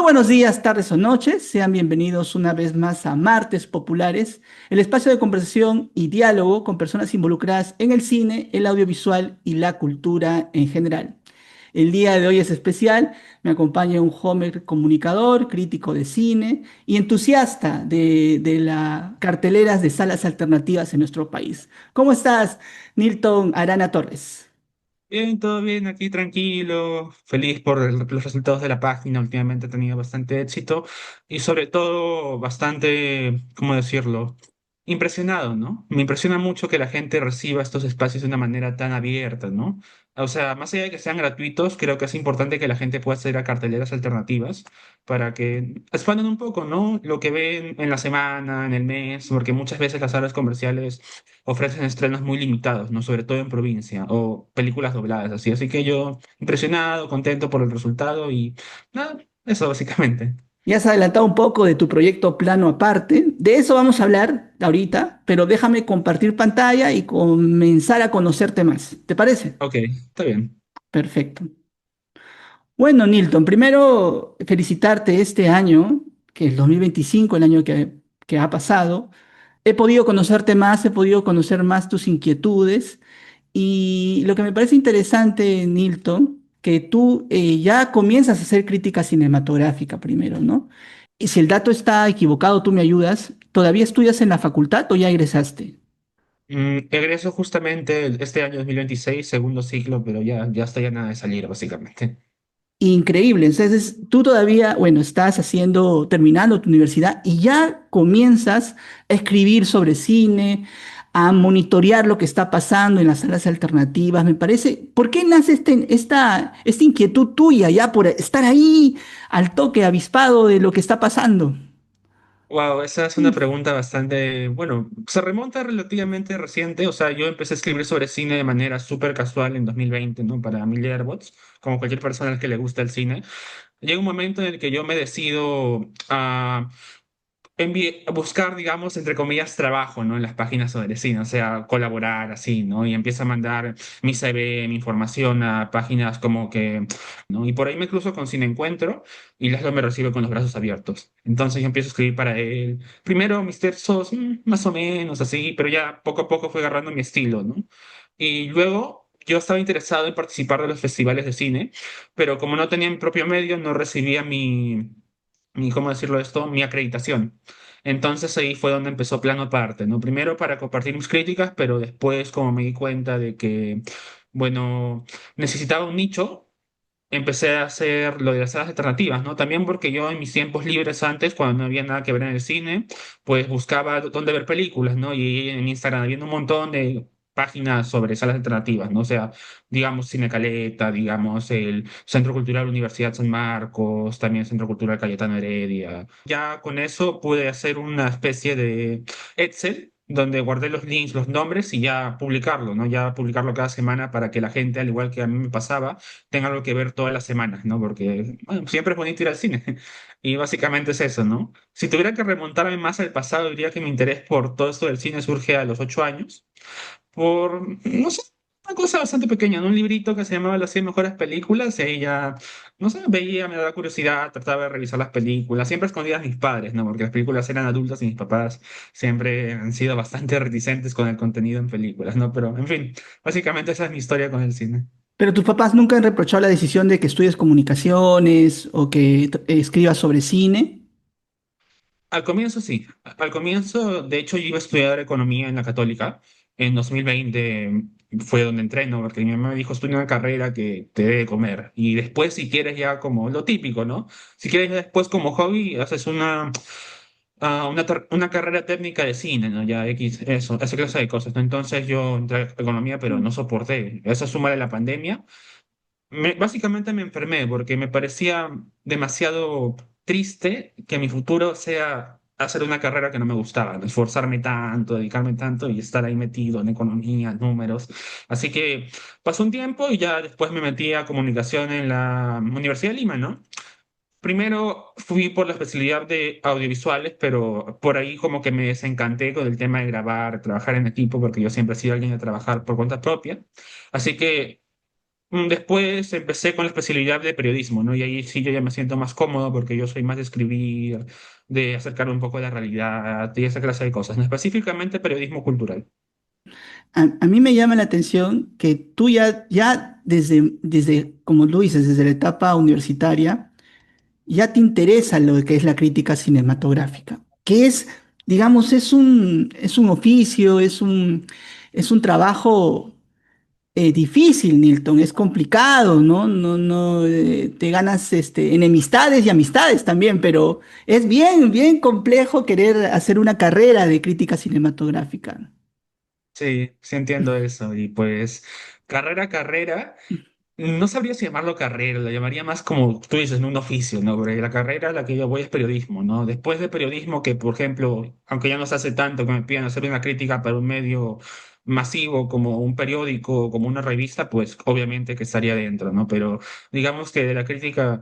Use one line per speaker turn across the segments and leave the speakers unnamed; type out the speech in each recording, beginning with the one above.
buenos días, tardes o noches. Sean bienvenidos una vez más a Martes Populares, el espacio de conversación y diálogo con personas involucradas en el cine, el audiovisual y la cultura en general. El día de hoy es especial. Me acompaña un Homer comunicador, crítico de cine y entusiasta de las carteleras de salas alternativas en nuestro país. ¿Cómo estás, Nilton Arana Torres?
Bien, todo bien, aquí tranquilo, feliz por los resultados de la página. Últimamente ha tenido bastante éxito y sobre todo bastante, ¿cómo decirlo? Impresionado, ¿no? Me impresiona mucho que la gente reciba estos espacios de una manera tan abierta, ¿no? O sea, más allá de que sean gratuitos, creo que es importante que la gente pueda acceder a carteleras alternativas para que expandan un poco, ¿no? Lo que ven en la semana, en el mes, porque muchas veces las salas comerciales ofrecen estrenos muy limitados, ¿no? Sobre todo en provincia o películas dobladas, así. Así que yo impresionado, contento por el resultado y nada, eso básicamente.
Ya has adelantado un poco de tu proyecto Plano Aparte. De eso vamos a hablar ahorita, pero déjame compartir pantalla y comenzar a conocerte más. ¿Te parece?
Ok, está bien.
Perfecto. Bueno, Nilton, primero felicitarte este año, que es 2025, el año que ha pasado. He podido conocerte más, he podido conocer más tus inquietudes y lo que me parece interesante, Nilton, que tú ya comienzas a hacer crítica cinematográfica primero, ¿no? Y si el dato está equivocado, tú me ayudas. ¿Todavía estudias en la facultad o ya egresaste?
Egreso justamente este año 2026, segundo ciclo, pero ya estoy a nada de salir, básicamente.
Increíble. Entonces, tú todavía, bueno, estás haciendo, terminando tu universidad y ya comienzas a escribir sobre cine, a monitorear lo que está pasando en las salas alternativas. Me parece, ¿por qué nace esta inquietud tuya ya por estar ahí al toque, avispado de lo que está pasando?
Wow, esa es una pregunta bastante, bueno, se remonta relativamente reciente, o sea, yo empecé a escribir sobre cine de manera súper casual en 2020, ¿no? Para Mil Airbots, como cualquier persona al que le gusta el cine. Llega un momento en el que yo me decido a buscar, digamos, entre comillas, trabajo, ¿no? En las páginas sobre cine, o sea, colaborar así, ¿no? Y empiezo a mandar mi CV, mi información a páginas como que, ¿no? Y por ahí me cruzo con Cine Encuentro y Laszlo me recibe con los brazos abiertos. Entonces yo empiezo a escribir para él. Primero mis textos, más o menos así, pero ya poco a poco fue agarrando mi estilo, ¿no? Y luego yo estaba interesado en participar de los festivales de cine, pero como no tenía mi propio medio, no recibía ¿cómo decirlo esto? Mi acreditación. Entonces ahí fue donde empezó Plano Aparte, ¿no? Primero para compartir mis críticas, pero después como me di cuenta de que, bueno, necesitaba un nicho, empecé a hacer lo de las salas alternativas, ¿no? También porque yo en mis tiempos libres antes, cuando no había nada que ver en el cine, pues buscaba dónde ver películas, ¿no? Y en Instagram había un montón de páginas sobre salas alternativas, ¿no? O sea, digamos Cinecaleta, digamos el Centro Cultural Universidad San Marcos, también Centro Cultural Cayetano Heredia. Ya con eso pude hacer una especie de Excel donde guardé los links, los nombres y ya publicarlo, ¿no? Ya publicarlo cada semana para que la gente, al igual que a mí me pasaba, tenga algo que ver todas las semanas, ¿no? Porque bueno, siempre es bonito ir al cine. Y básicamente es eso, ¿no? Si tuviera que remontarme más al pasado, diría que mi interés por todo esto del cine surge a los 8 años, por, no sé, una cosa bastante pequeña, ¿no? Un librito que se llamaba Las 100 mejores películas, y ahí ya, no sé, veía, me daba curiosidad, trataba de revisar las películas, siempre escondidas de mis padres, ¿no? Porque las películas eran adultas y mis papás siempre han sido bastante reticentes con el contenido en películas, ¿no? Pero, en fin, básicamente esa es mi historia con el cine.
Pero tus papás nunca han reprochado la decisión de que estudies comunicaciones o que escribas sobre cine.
Al comienzo sí, al comienzo, de hecho, yo iba a estudiar economía en la Católica. En 2020 fue donde entré, ¿no? Porque mi mamá me dijo, estudia una carrera que te debe comer. Y después, si quieres ya como lo típico, ¿no? Si quieres ya después como hobby, haces una carrera técnica de cine, ¿no? Ya X, eso, esa clase de cosas, ¿no? Entonces yo entré a economía, pero no soporté. Eso suma la pandemia. Básicamente me enfermé porque me parecía demasiado triste que mi futuro sea hacer una carrera que no me gustaba, ¿no? Esforzarme tanto, dedicarme tanto y estar ahí metido en economía, números. Así que pasó un tiempo y ya después me metí a comunicación en la Universidad de Lima, ¿no? Primero fui por la especialidad de audiovisuales, pero por ahí como que me desencanté con el tema de grabar, trabajar en equipo, porque yo siempre he sido alguien de trabajar por cuenta propia. Así que Después empecé con la especialidad de periodismo, ¿no? Y ahí sí yo ya me siento más cómodo porque yo soy más de escribir, de acercarme un poco a la realidad y esa clase de cosas, ¿no? Específicamente periodismo cultural.
A mí me llama la atención que tú ya desde, como tú dices, desde la etapa universitaria, ya te interesa lo que es la crítica cinematográfica, que es, digamos, es un oficio, es un trabajo difícil, Nilton, es complicado, ¿no? No, te ganas enemistades y amistades también, pero es bien complejo querer hacer una carrera de crítica cinematográfica.
Sí, sí entiendo eso. Y pues, carrera. No sabría si llamarlo carrera, lo llamaría más como tú dices, en un oficio, ¿no? Porque la carrera a la que yo voy es periodismo, ¿no? Después de periodismo, que por ejemplo, aunque ya no se hace tanto que me pidan hacer una crítica para un medio masivo como un periódico, como una revista, pues obviamente que estaría dentro, ¿no? Pero digamos que de la crítica,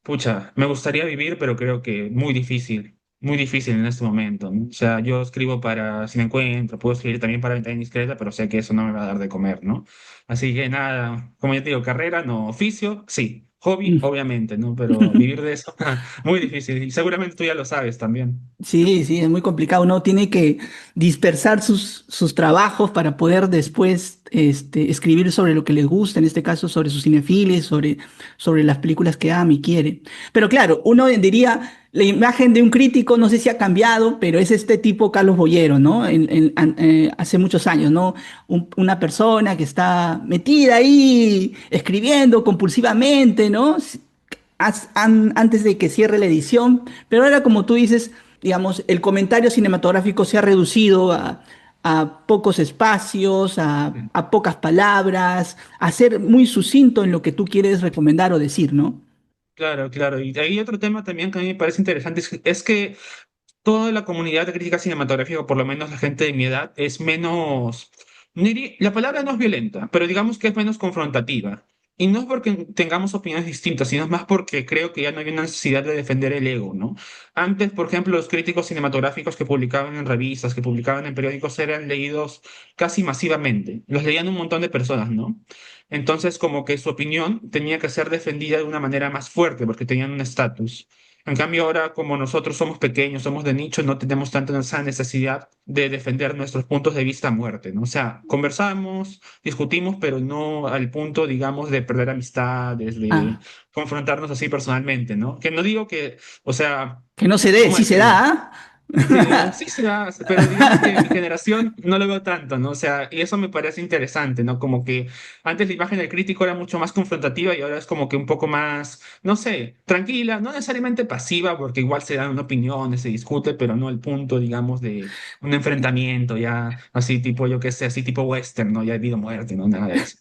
pucha, me gustaría vivir, pero creo que muy difícil en este momento, ¿no? O sea, yo escribo para Si Me Encuentro, puedo escribir también para Ventana Indiscreta, pero sé que eso no me va a dar de comer, ¿no? Así que nada, como ya te digo, carrera, no, oficio, sí, hobby, obviamente, ¿no? Pero vivir de eso, muy difícil, y seguramente tú ya lo sabes también.
Sí, sí, es muy complicado. Uno tiene que dispersar sus trabajos para poder después escribir sobre lo que les gusta, en este caso sobre sus cinefiles, sobre las películas que ama y quiere. Pero claro, uno diría, la imagen de un crítico no sé si ha cambiado, pero es este tipo Carlos Boyero, ¿no? Hace muchos años, ¿no? Una persona que está metida ahí, escribiendo compulsivamente, ¿no? Antes de que cierre la edición, pero ahora como tú dices, digamos, el comentario cinematográfico se ha reducido a pocos espacios, a pocas palabras, a ser muy sucinto en lo que tú quieres recomendar o decir, ¿no?
Claro, claro. Y hay otro tema también que a mí me parece interesante, es que toda la comunidad de crítica cinematográfica, o por lo menos la gente de mi edad, es menos, la palabra no es violenta, pero digamos que es menos confrontativa. Y no es porque tengamos opiniones distintas, sino es más porque creo que ya no hay una necesidad de defender el ego, ¿no? Antes, por ejemplo, los críticos cinematográficos que publicaban en revistas, que publicaban en periódicos, eran leídos casi masivamente. Los leían un montón de personas, ¿no? Entonces, como que su opinión tenía que ser defendida de una manera más fuerte, porque tenían un estatus. En cambio, ahora como nosotros somos pequeños, somos de nicho, no tenemos tanto esa necesidad de defender nuestros puntos de vista a muerte, ¿no? O sea, conversamos, discutimos, pero no al punto, digamos, de perder amistades, de
Ah,
confrontarnos así personalmente, ¿no? Que no digo que, o sea,
que no se dé,
¿cómo
sí se
decirlo?
da,
Sí,
¿ah?
sí se da, pero digamos que en mi generación no lo veo tanto, ¿no? O sea, y eso me parece interesante, ¿no? Como que antes la imagen del crítico era mucho más confrontativa y ahora es como que un poco más, no sé, tranquila, no necesariamente pasiva, porque igual se dan opiniones, se discute, pero no al punto, digamos, de un enfrentamiento ya así tipo, yo qué sé, así tipo western, ¿no? Ya ha habido muerte, ¿no? Nada de eso.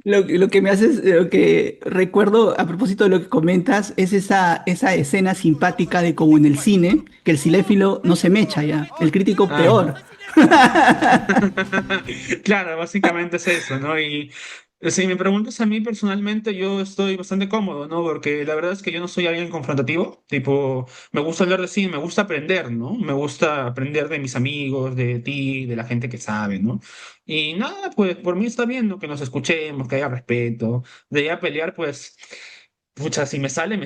Lo que me haces, lo que recuerdo a propósito de lo que comentas, es esa escena simpática de como en el cine, que el cinéfilo no se mecha ya, el crítico
Ah.
peor.
Claro, básicamente es eso, ¿no? Y si me preguntas a mí personalmente, yo estoy bastante cómodo, ¿no? Porque la verdad es que yo no soy alguien confrontativo, tipo, me gusta hablar de cine, me gusta aprender, ¿no? Me gusta aprender de mis amigos, de ti, de la gente que sabe, ¿no? Y nada, pues por mí está bien, ¿no? Que nos escuchemos, que haya respeto, de ya pelear, pues... Pucha, si me sale,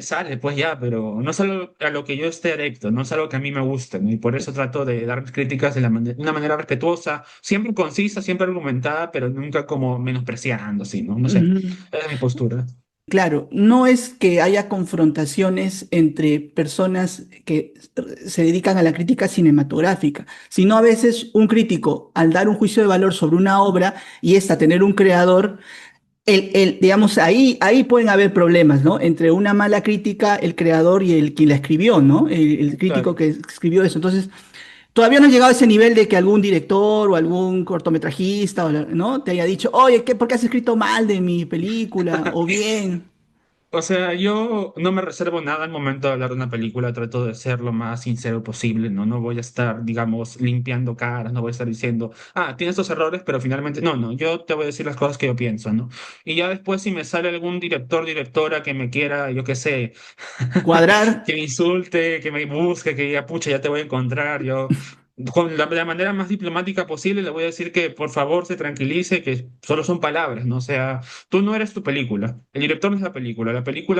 pues ya, pero no es algo a lo que yo esté adicto, no es algo que a mí me guste, ¿no? Y por eso trato de dar mis críticas de una manera respetuosa, siempre concisa, siempre argumentada, pero nunca como menospreciando, ¿sí? ¿No? No sé,
Ujú.
esa es mi postura.
Claro, no es que haya confrontaciones entre personas que se dedican a la crítica cinematográfica, sino a veces un crítico, al dar un juicio de valor sobre una obra y esta tener un creador, digamos, ahí pueden haber problemas, ¿no? Entre una mala crítica, el creador y el quien la escribió, ¿no? El crítico
Claro.
que escribió eso. Entonces, todavía no has llegado a ese nivel de que algún director o algún cortometrajista, ¿no? Te haya dicho, oye, ¿por qué has escrito mal de mi película? O bien.
O sea, yo no me reservo nada al momento de hablar de una película, trato de ser lo más sincero posible, ¿no? No voy a estar, digamos, limpiando caras, no voy a estar diciendo, ah, tiene estos errores, pero finalmente, no, no, yo te voy a decir las cosas que yo pienso, ¿no? Y ya después si me sale algún director, directora que me quiera, yo qué sé,
Cuadrar.
que me insulte, que me busque, que diga, pucha, ya te voy a encontrar, yo. con la manera más diplomática posible, le voy a decir que por favor se tranquilice, que solo son palabras, ¿no? O sea, tú no eres tu película, el director no es la película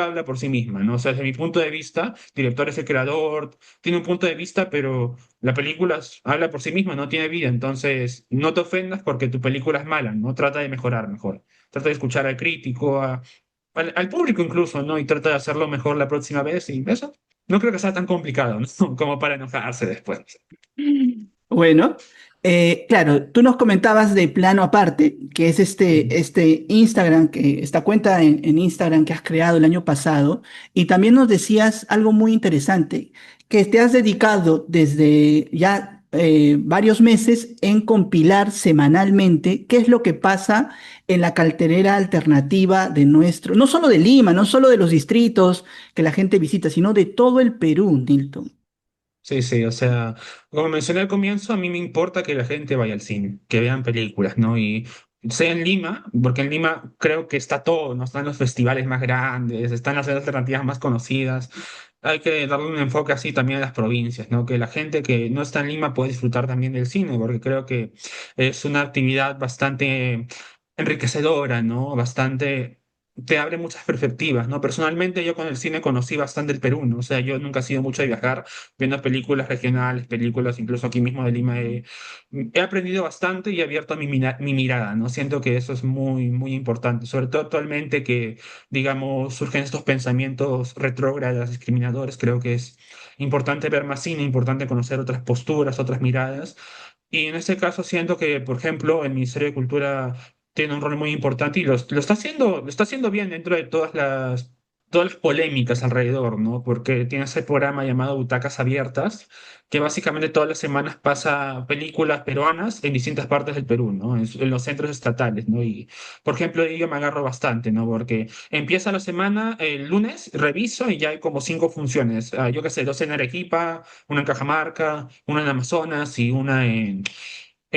habla por sí misma, ¿no? O sea, desde mi punto de vista, el director es el creador, tiene un punto de vista, pero la película habla por sí misma, no tiene vida, entonces no te ofendas porque tu película es mala, ¿no? Trata de mejorar mejor, trata de escuchar al crítico, al público incluso, ¿no? Y trata de hacerlo mejor la próxima vez y eso. No creo que sea tan complicado, ¿no? Como para enojarse después.
Bueno, claro, tú nos comentabas de Plano Aparte, que es este Instagram, esta cuenta en Instagram que has creado el año pasado, y también nos decías algo muy interesante, que te has dedicado desde ya varios meses en compilar semanalmente qué es lo que pasa en la cartelera alternativa de nuestro, no solo de Lima, no solo de los distritos que la gente visita, sino de todo el Perú, Nilton.
Sí, sí, o sea, como mencioné al comienzo, a mí me importa que la gente vaya al cine, que vean películas, ¿no? Y sea en Lima, porque en Lima creo que está todo, ¿no? Están los festivales más grandes, están las alternativas más conocidas. Hay que darle un enfoque así también a las provincias, ¿no? Que la gente que no está en Lima puede disfrutar también del cine, porque creo que es una actividad bastante enriquecedora, ¿no? Bastante te abre muchas perspectivas, ¿no? Personalmente yo con el cine conocí bastante el Perú, ¿no? O sea, yo nunca he sido mucho de viajar viendo películas regionales, películas incluso aquí mismo de Lima. He aprendido bastante y he abierto mi mirada, ¿no? Siento que eso es muy, muy importante, sobre todo actualmente que, digamos, surgen estos pensamientos retrógradas, discriminadores, creo que es importante ver más cine, importante conocer otras posturas, otras miradas. Y en este caso siento que, por ejemplo, el Ministerio de Cultura tiene un rol muy importante y lo está haciendo bien dentro de todas las polémicas alrededor, ¿no? Porque tiene ese programa llamado Butacas Abiertas, que básicamente todas las semanas pasa películas peruanas en distintas partes del Perú, ¿no? En los centros estatales, ¿no? Y, por ejemplo, de ello me agarro bastante, ¿no? Porque empieza la semana el lunes, reviso y ya hay como 5 funciones. Yo qué sé, dos en Arequipa, una en Cajamarca, una en Amazonas y una en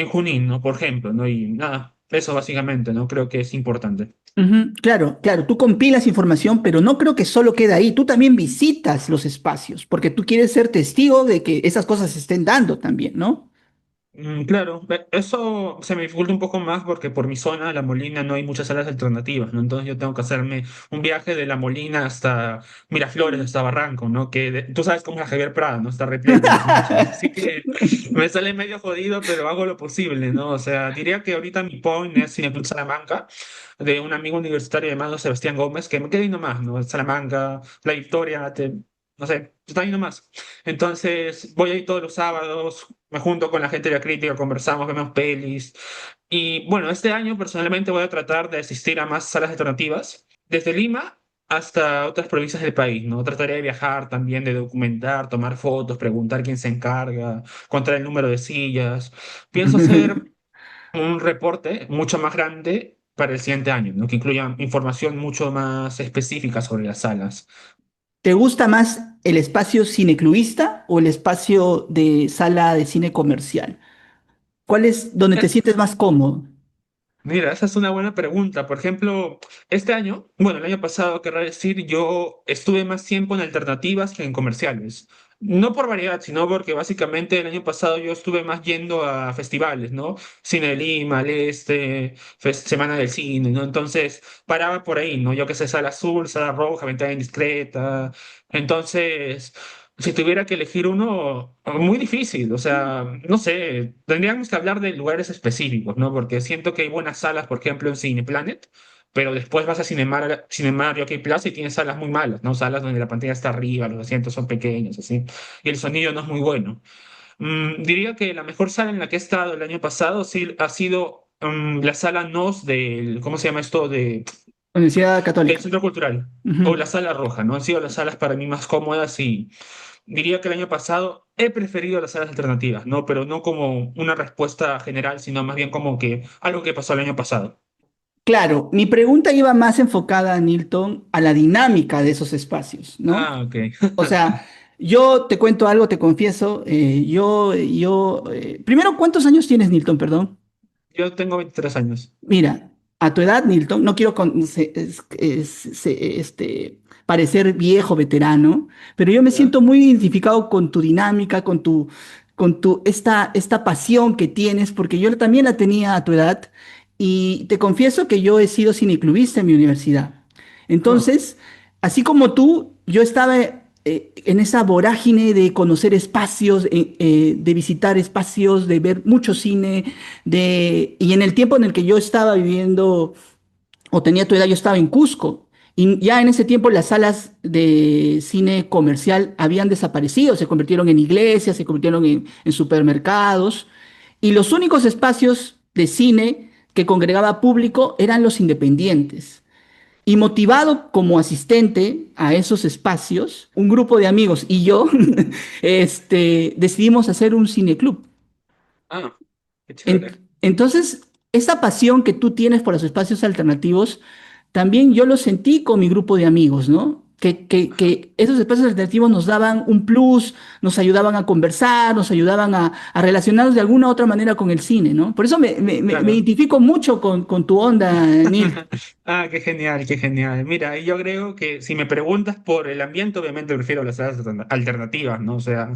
Junín, ¿no? Por ejemplo, ¿no? Y nada, eso básicamente, ¿no? Creo que es importante.
Ujú, claro, claro, tú compilas información, pero no creo que solo queda ahí. Tú también visitas los espacios, porque tú quieres ser testigo de que esas cosas se estén dando también, ¿no?
Claro, eso se me dificulta un poco más porque por mi zona, La Molina, no hay muchas salas alternativas, ¿no? Entonces yo tengo que hacerme un viaje de La Molina hasta Miraflores, hasta Barranco, ¿no? Tú sabes cómo es la Javier Prada, ¿no? Está repleta de fichas, así que me sale medio jodido, pero hago lo posible, ¿no? O sea, diría que ahorita mi point es Cineclub Salamanca, de un amigo universitario llamado Sebastián Gómez, que me queda ahí nomás, ¿no? Salamanca, La Victoria, no sé, está ahí nomás. Entonces voy ahí todos los sábados, me junto con la gente de la crítica, conversamos, vemos pelis. Y bueno, este año personalmente voy a tratar de asistir a más salas alternativas, desde Lima hasta otras provincias del país, ¿no? Trataré de viajar también, de documentar, tomar fotos, preguntar quién se encarga, contar el número de sillas. Pienso hacer un reporte mucho más grande para el siguiente año, ¿no? Que incluya información mucho más específica sobre las salas.
¿Te gusta más el espacio cineclubista o el espacio de sala de cine comercial? ¿Cuál es donde te sientes más cómodo?
Mira, esa es una buena pregunta. Por ejemplo, este año, bueno, el año pasado, querrá decir, yo estuve más tiempo en alternativas que en comerciales. No por variedad, sino porque básicamente el año pasado yo estuve más yendo a festivales, ¿no? Cine de Lima, al Este, Semana del Cine, ¿no? Entonces paraba por ahí, ¿no? Yo qué sé, Sala Azul, Sala Roja, Ventana Indiscreta. Entonces, si tuviera que elegir uno, muy difícil, o sea, no sé, tendríamos que hablar de lugares específicos, ¿no? Porque siento que hay buenas salas, por ejemplo, en Cineplanet, pero después vas a Cinemark OK Plaza y tienes salas muy malas, ¿no? Salas donde la pantalla está arriba, los asientos son pequeños, así, y el sonido no es muy bueno. Diría que la mejor sala en la que he estado el año pasado sí ha sido la sala NOS del, ¿cómo se llama esto?
Universidad
Del
Católica.
Centro Cultural, o
Ujú.
la Sala Roja, ¿no? Han sido las salas para mí más cómodas y diría que el año pasado he preferido las salas alternativas, ¿no? Pero no como una respuesta general, sino más bien como que algo que pasó el año pasado.
Claro, mi pregunta iba más enfocada, Nilton, a la dinámica de esos espacios, ¿no?
Ah, ok.
O sea, yo te cuento algo, te confieso, primero, ¿cuántos años tienes, Nilton? Perdón.
Yo tengo 23 años.
Mira, a tu edad, Nilton, no quiero parecer viejo, veterano, pero yo me
¿Ya?
siento muy identificado con tu dinámica, con tu, esta pasión que tienes, porque yo también la tenía a tu edad, y te confieso que yo he sido cineclubista en mi universidad.
Oh,
Entonces, así como tú, yo estaba en esa vorágine de conocer espacios, de visitar espacios, de ver mucho cine, y en el tiempo en el que yo estaba viviendo o tenía tu edad, yo estaba en Cusco. Y ya en ese tiempo las salas de cine comercial habían desaparecido, se convirtieron en iglesias, se convirtieron en supermercados. Y los únicos espacios de cine que congregaba público eran los independientes. Y motivado como asistente a esos espacios, un grupo de amigos y yo decidimos hacer un cineclub.
ah, qué chévere.
Entonces, esa pasión que tú tienes por los espacios alternativos, también yo lo sentí con mi grupo de amigos, ¿no? Que esos espacios alternativos nos daban un plus, nos ayudaban a conversar, nos ayudaban a relacionarnos de alguna u otra manera con el cine, ¿no? Por eso me
Claro.
identifico mucho con tu onda, Neil.
Ah, qué genial, qué genial. Mira, y yo creo que si me preguntas por el ambiente, obviamente prefiero las salas alternativas, ¿no? O sea,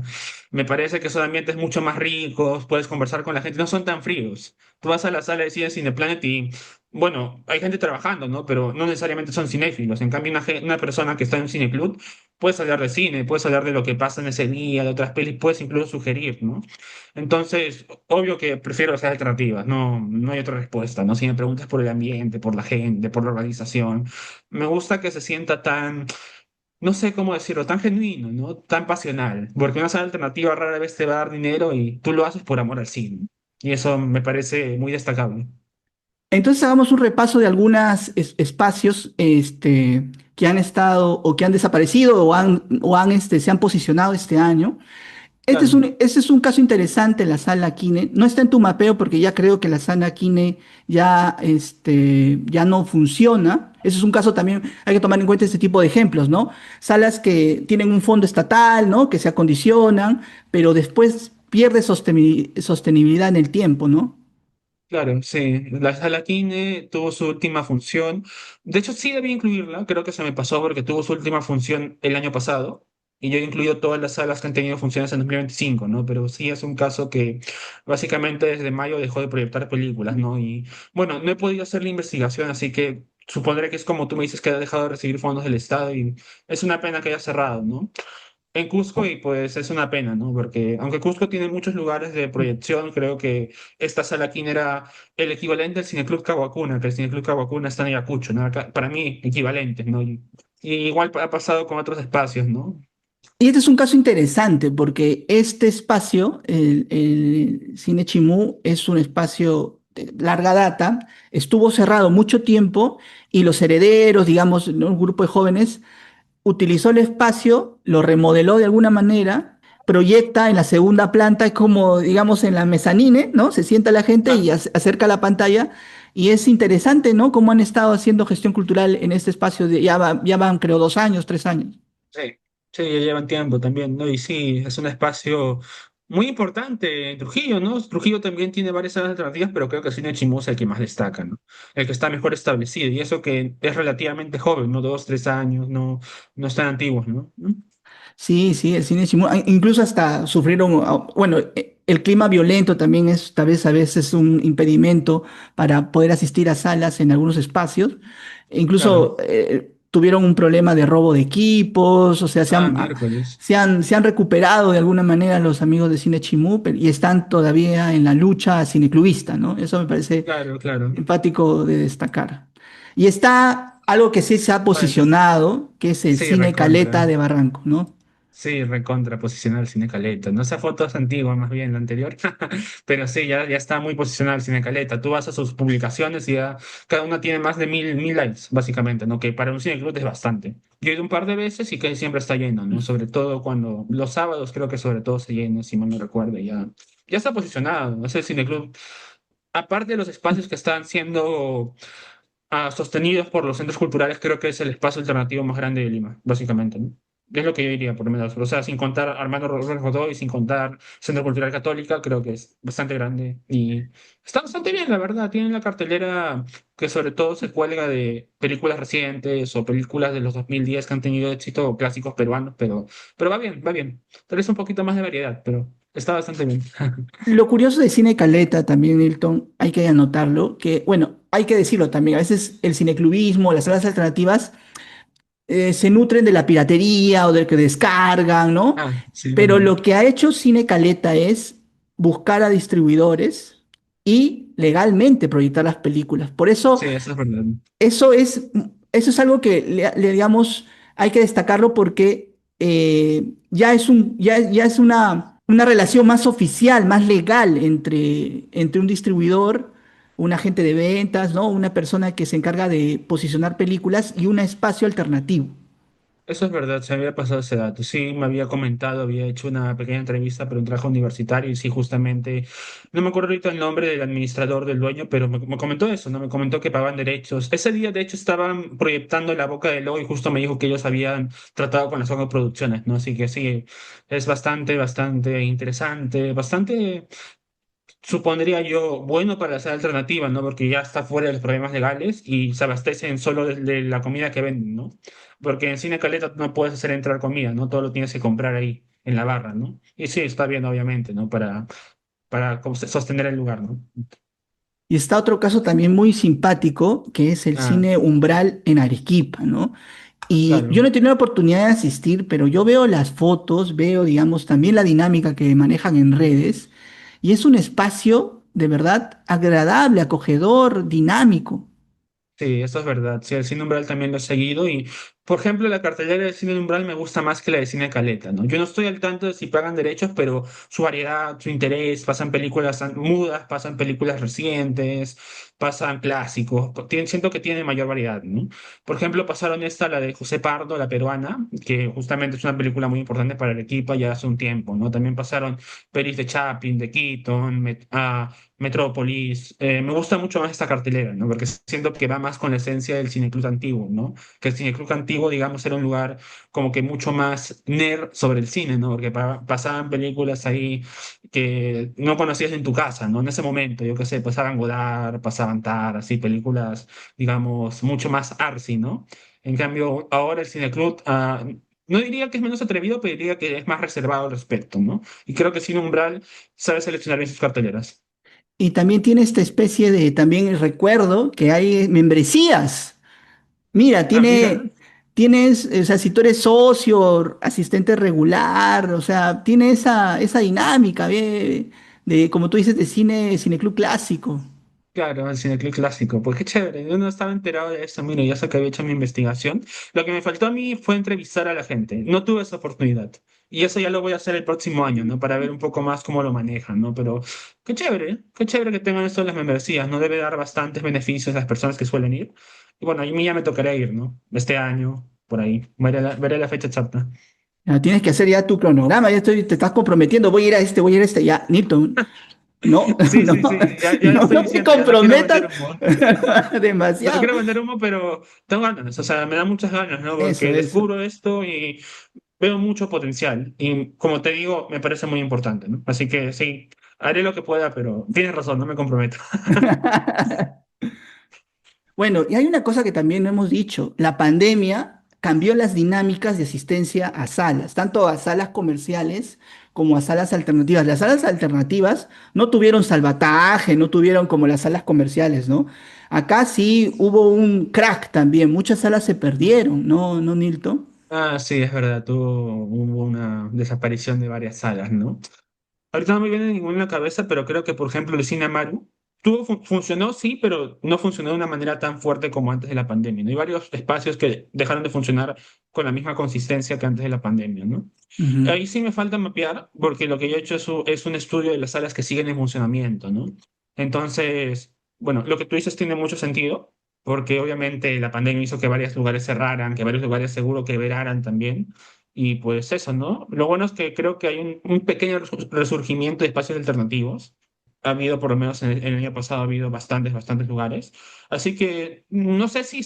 me parece que son ambientes mucho más ricos, puedes conversar con la gente, no son tan fríos. Tú vas a la sala de cine Cineplanet y, bueno, hay gente trabajando, ¿no? Pero no necesariamente son cinéfilos. En cambio, una persona que está en un cineclub, puedes hablar de cine, puedes hablar de lo que pasa en ese día, de otras pelis, puedes incluso sugerir, ¿no? Entonces, obvio que prefiero las alternativas, no, no hay otra respuesta, ¿no? Si me preguntas por el ambiente, por la gente, por la organización, me gusta que se sienta tan, no sé cómo decirlo, tan genuino, ¿no? Tan pasional, porque una sala alternativa rara vez te va a dar dinero y tú lo haces por amor al cine. Y eso me parece muy destacable.
Entonces hagamos un repaso de algunos espacios que han estado o que han desaparecido se han posicionado este año.
Claro,
Este es un caso interesante, la sala Kine. No está en tu mapeo porque ya creo que la sala Kine ya no funciona. Ese es un caso también, hay que tomar en cuenta este tipo de ejemplos, ¿no? Salas que tienen un fondo estatal, ¿no? Que se acondicionan, pero después pierde sostenibilidad en el tiempo, ¿no?
claro, sí. La sala Kine tuvo su última función. De hecho, sí debía incluirla, creo que se me pasó porque tuvo su última función el año pasado. Y yo he incluido todas las salas que han tenido funciones en 2025, ¿no? Pero sí es un caso que básicamente desde mayo dejó de proyectar películas, ¿no? Y bueno, no he podido hacer la investigación, así que supondré que es como tú me dices que ha dejado de recibir fondos del Estado y es una pena que haya cerrado, ¿no? En Cusco y pues es una pena, ¿no? Porque aunque Cusco tiene muchos lugares de proyección, creo que esta sala aquí era el equivalente al Cineclub Caguacuna, que el Cineclub Caguacuna está en Ayacucho, ¿no? Para mí, equivalente, ¿no? Y igual ha pasado con otros espacios, ¿no?
Y este es un caso interesante porque este espacio, el Cine Chimú, es un espacio de larga data, estuvo cerrado mucho tiempo y los herederos, digamos, ¿no? Un grupo de jóvenes utilizó el espacio, lo remodeló de alguna manera, proyecta en la segunda planta, es como, digamos, en la mezanine, ¿no? Se sienta la gente
Ah,
y acerca la pantalla. Y es interesante, ¿no? Cómo han estado haciendo gestión cultural en este espacio ya van, creo, 2 años, 3 años.
sí, sí, ya llevan tiempo también, ¿no? Y sí, es un espacio muy importante en Trujillo, ¿no? Trujillo también tiene varias salas alternativas, pero creo que el cine Chimú es el que más destaca, ¿no? El que está mejor establecido, y eso que es relativamente joven, ¿no? 2, 3 años, no, no es tan antiguo, ¿no? ¿Mm?
Sí, sí, el cine simula, incluso hasta sufrieron, bueno, el clima violento también es tal vez a veces un impedimento para poder asistir a salas en algunos espacios. E
Claro.
incluso tuvieron un problema de robo de equipos, o sea,
Ah, miércoles.
se han recuperado de alguna manera los amigos de Cine Chimú y están todavía en la lucha cineclubista, ¿no? Eso me parece
Claro, claro.
empático de destacar. Y está algo que sí se ha
Bueno,
posicionado, que es el
sí,
Cine Caleta
recontra.
de Barranco, ¿no?
Sí, recontra posicionado el Cine Caleta. No, esa foto es antigua, más bien la anterior. Pero sí, ya está muy posicionado el Cine Caleta. Tú vas a sus publicaciones y ya cada una tiene más de mil likes, básicamente, ¿no? Que para un cineclub es bastante. Yo he ido un par de veces y que siempre está lleno, ¿no? Sobre todo cuando los sábados creo que sobre todo se llena, si mal no recuerdo, ya está posicionado. Es el cineclub. Aparte de los espacios que están siendo sostenidos por los centros culturales, creo que es el espacio alternativo más grande de Lima, básicamente, ¿no? Es lo que yo diría, por lo menos. O sea, sin contar Armando Rodó y sin contar Centro Cultural Católica, creo que es bastante grande y está bastante bien, la verdad. Tienen la cartelera que sobre todo se cuelga de películas recientes o películas de los 2010 que han tenido éxito, o clásicos peruanos, pero va bien, va bien. Tal vez un poquito más de variedad, pero... Está bastante bien.
Lo curioso de Cine Caleta también, Milton, hay que anotarlo, que, bueno, hay que decirlo también, a veces el cineclubismo, las salas alternativas, se nutren de la piratería o del que descargan, ¿no?
Ah, sí, es
Pero
verdad.
lo que ha hecho Cine Caleta es buscar a distribuidores y legalmente proyectar las películas. Por eso
Sí, eso es verdad.
eso es, eso es algo que digamos, hay que destacarlo porque ya es una relación más oficial, más legal entre un distribuidor, un agente de ventas, ¿no? Una persona que se encarga de posicionar películas y un espacio alternativo.
Eso es verdad, se me había pasado ese dato. Sí, me había comentado, había hecho una pequeña entrevista para un trabajo universitario y sí, justamente, no me acuerdo ahorita el nombre del administrador, del dueño, pero me comentó eso, ¿no? Me comentó que pagaban derechos. Ese día, de hecho, estaban proyectando La Boca del Lobo y justo me dijo que ellos habían tratado con las otras producciones, ¿no? Así que sí, es bastante, bastante interesante, bastante supondría yo, bueno para hacer alternativas, ¿no? Porque ya está fuera de los problemas legales y se abastecen solo de la comida que venden, ¿no? Porque en Cine Caleta no puedes hacer entrar comida, ¿no? Todo lo tienes que comprar ahí, en la barra, ¿no? Y sí, está bien, obviamente, ¿no? Para como sostener el lugar, ¿no?
Y está otro caso también muy simpático, que es el
Ah,
cine Umbral en Arequipa, ¿no? Y yo
claro.
no he tenido la oportunidad de asistir, pero yo veo las fotos, veo, digamos, también la dinámica que manejan en redes, y es un espacio de verdad agradable, acogedor, dinámico.
Sí, eso es verdad. Sí, el cine umbral también lo he seguido y, por ejemplo, la cartelera del cine umbral me gusta más que la de cine caleta, ¿no? Yo no estoy al tanto de si pagan derechos, pero su variedad, su interés, pasan películas mudas, pasan películas recientes, pasan clásicos, siento que tiene mayor variedad, ¿no? Por ejemplo, pasaron esta, la de José Pardo, la peruana, que justamente es una película muy importante para Arequipa ya hace un tiempo, ¿no? También pasaron pelis de Chaplin, de Keaton, Metrópolis. Me gusta mucho más esta cartelera, ¿no? Porque siento que va más con la esencia del cineclub antiguo, ¿no? Que el cineclub antiguo, digamos, era un lugar como que mucho más nerd sobre el cine, ¿no? Porque pasaban películas ahí que no conocías en tu casa, ¿no? En ese momento, yo qué sé, pasaban Godard, pasaban Tar, así, películas, digamos, mucho más artsy, ¿no? En cambio, ahora el cineclub, no diría que es menos atrevido, pero diría que es más reservado al respecto, ¿no? Y creo que Cine Umbral sabe seleccionar bien sus carteleras.
Y también tiene esta especie de, también el recuerdo que hay membresías. Mira,
Ah, mira,
tienes, o sea, si tú eres socio, asistente regular, o sea, tiene esa dinámica de, como tú dices, de cineclub clásico.
claro, el cineclub clásico. Pues qué chévere, yo no estaba enterado de eso, mira, ya sé que había hecho mi investigación. Lo que me faltó a mí fue entrevistar a la gente. No tuve esa oportunidad. Y eso ya lo voy a hacer el próximo año, ¿no? Para ver un poco más cómo lo manejan, ¿no? Pero qué chévere que tengan esto de las membresías, ¿no? Debe dar bastantes beneficios a las personas que suelen ir. Y bueno, a mí ya me tocará ir, ¿no? Este año, por ahí. Veré la fecha exacta.
Ya, tienes que hacer ya tu cronograma, te estás comprometiendo, voy a ir a este, ya, Newton, no,
Sí,
no,
sí, sí, ya lo estoy
no te
diciendo, ya no quiero vender
comprometas
humo. No
demasiado.
quiero vender humo, pero tengo ganas, o sea, me da muchas ganas, ¿no? Porque
Eso.
descubro esto y veo mucho potencial. Y como te digo, me parece muy importante, ¿no? Así que sí, haré lo que pueda, pero tienes razón, no me comprometo.
Bueno, y hay una cosa que también no hemos dicho, la pandemia cambió las dinámicas de asistencia a salas, tanto a salas comerciales como a salas alternativas. Las salas alternativas no tuvieron salvataje, no tuvieron como las salas comerciales, ¿no? Acá sí hubo un crack también, muchas salas se perdieron, ¿no, Nilton?
Ah, sí, es verdad, hubo una desaparición de varias salas, ¿no? Ahorita no me viene ninguna en la cabeza, pero creo que, por ejemplo, el cine Amaru funcionó, sí, pero no funcionó de una manera tan fuerte como antes de la pandemia, ¿no? Hay varios espacios que dejaron de funcionar con la misma consistencia que antes de la pandemia, ¿no?
Ujú.
Ahí sí me falta mapear, porque lo que yo he hecho es un estudio de las salas que siguen en funcionamiento, ¿no? Entonces, bueno, lo que tú dices tiene mucho sentido, porque obviamente la pandemia hizo que varios lugares cerraran, que varios lugares seguro que veraran también. Y pues eso, ¿no? Lo bueno es que creo que hay un pequeño resurgimiento de espacios alternativos. Ha habido, por lo menos en el año pasado, ha habido bastantes lugares. Así que no sé si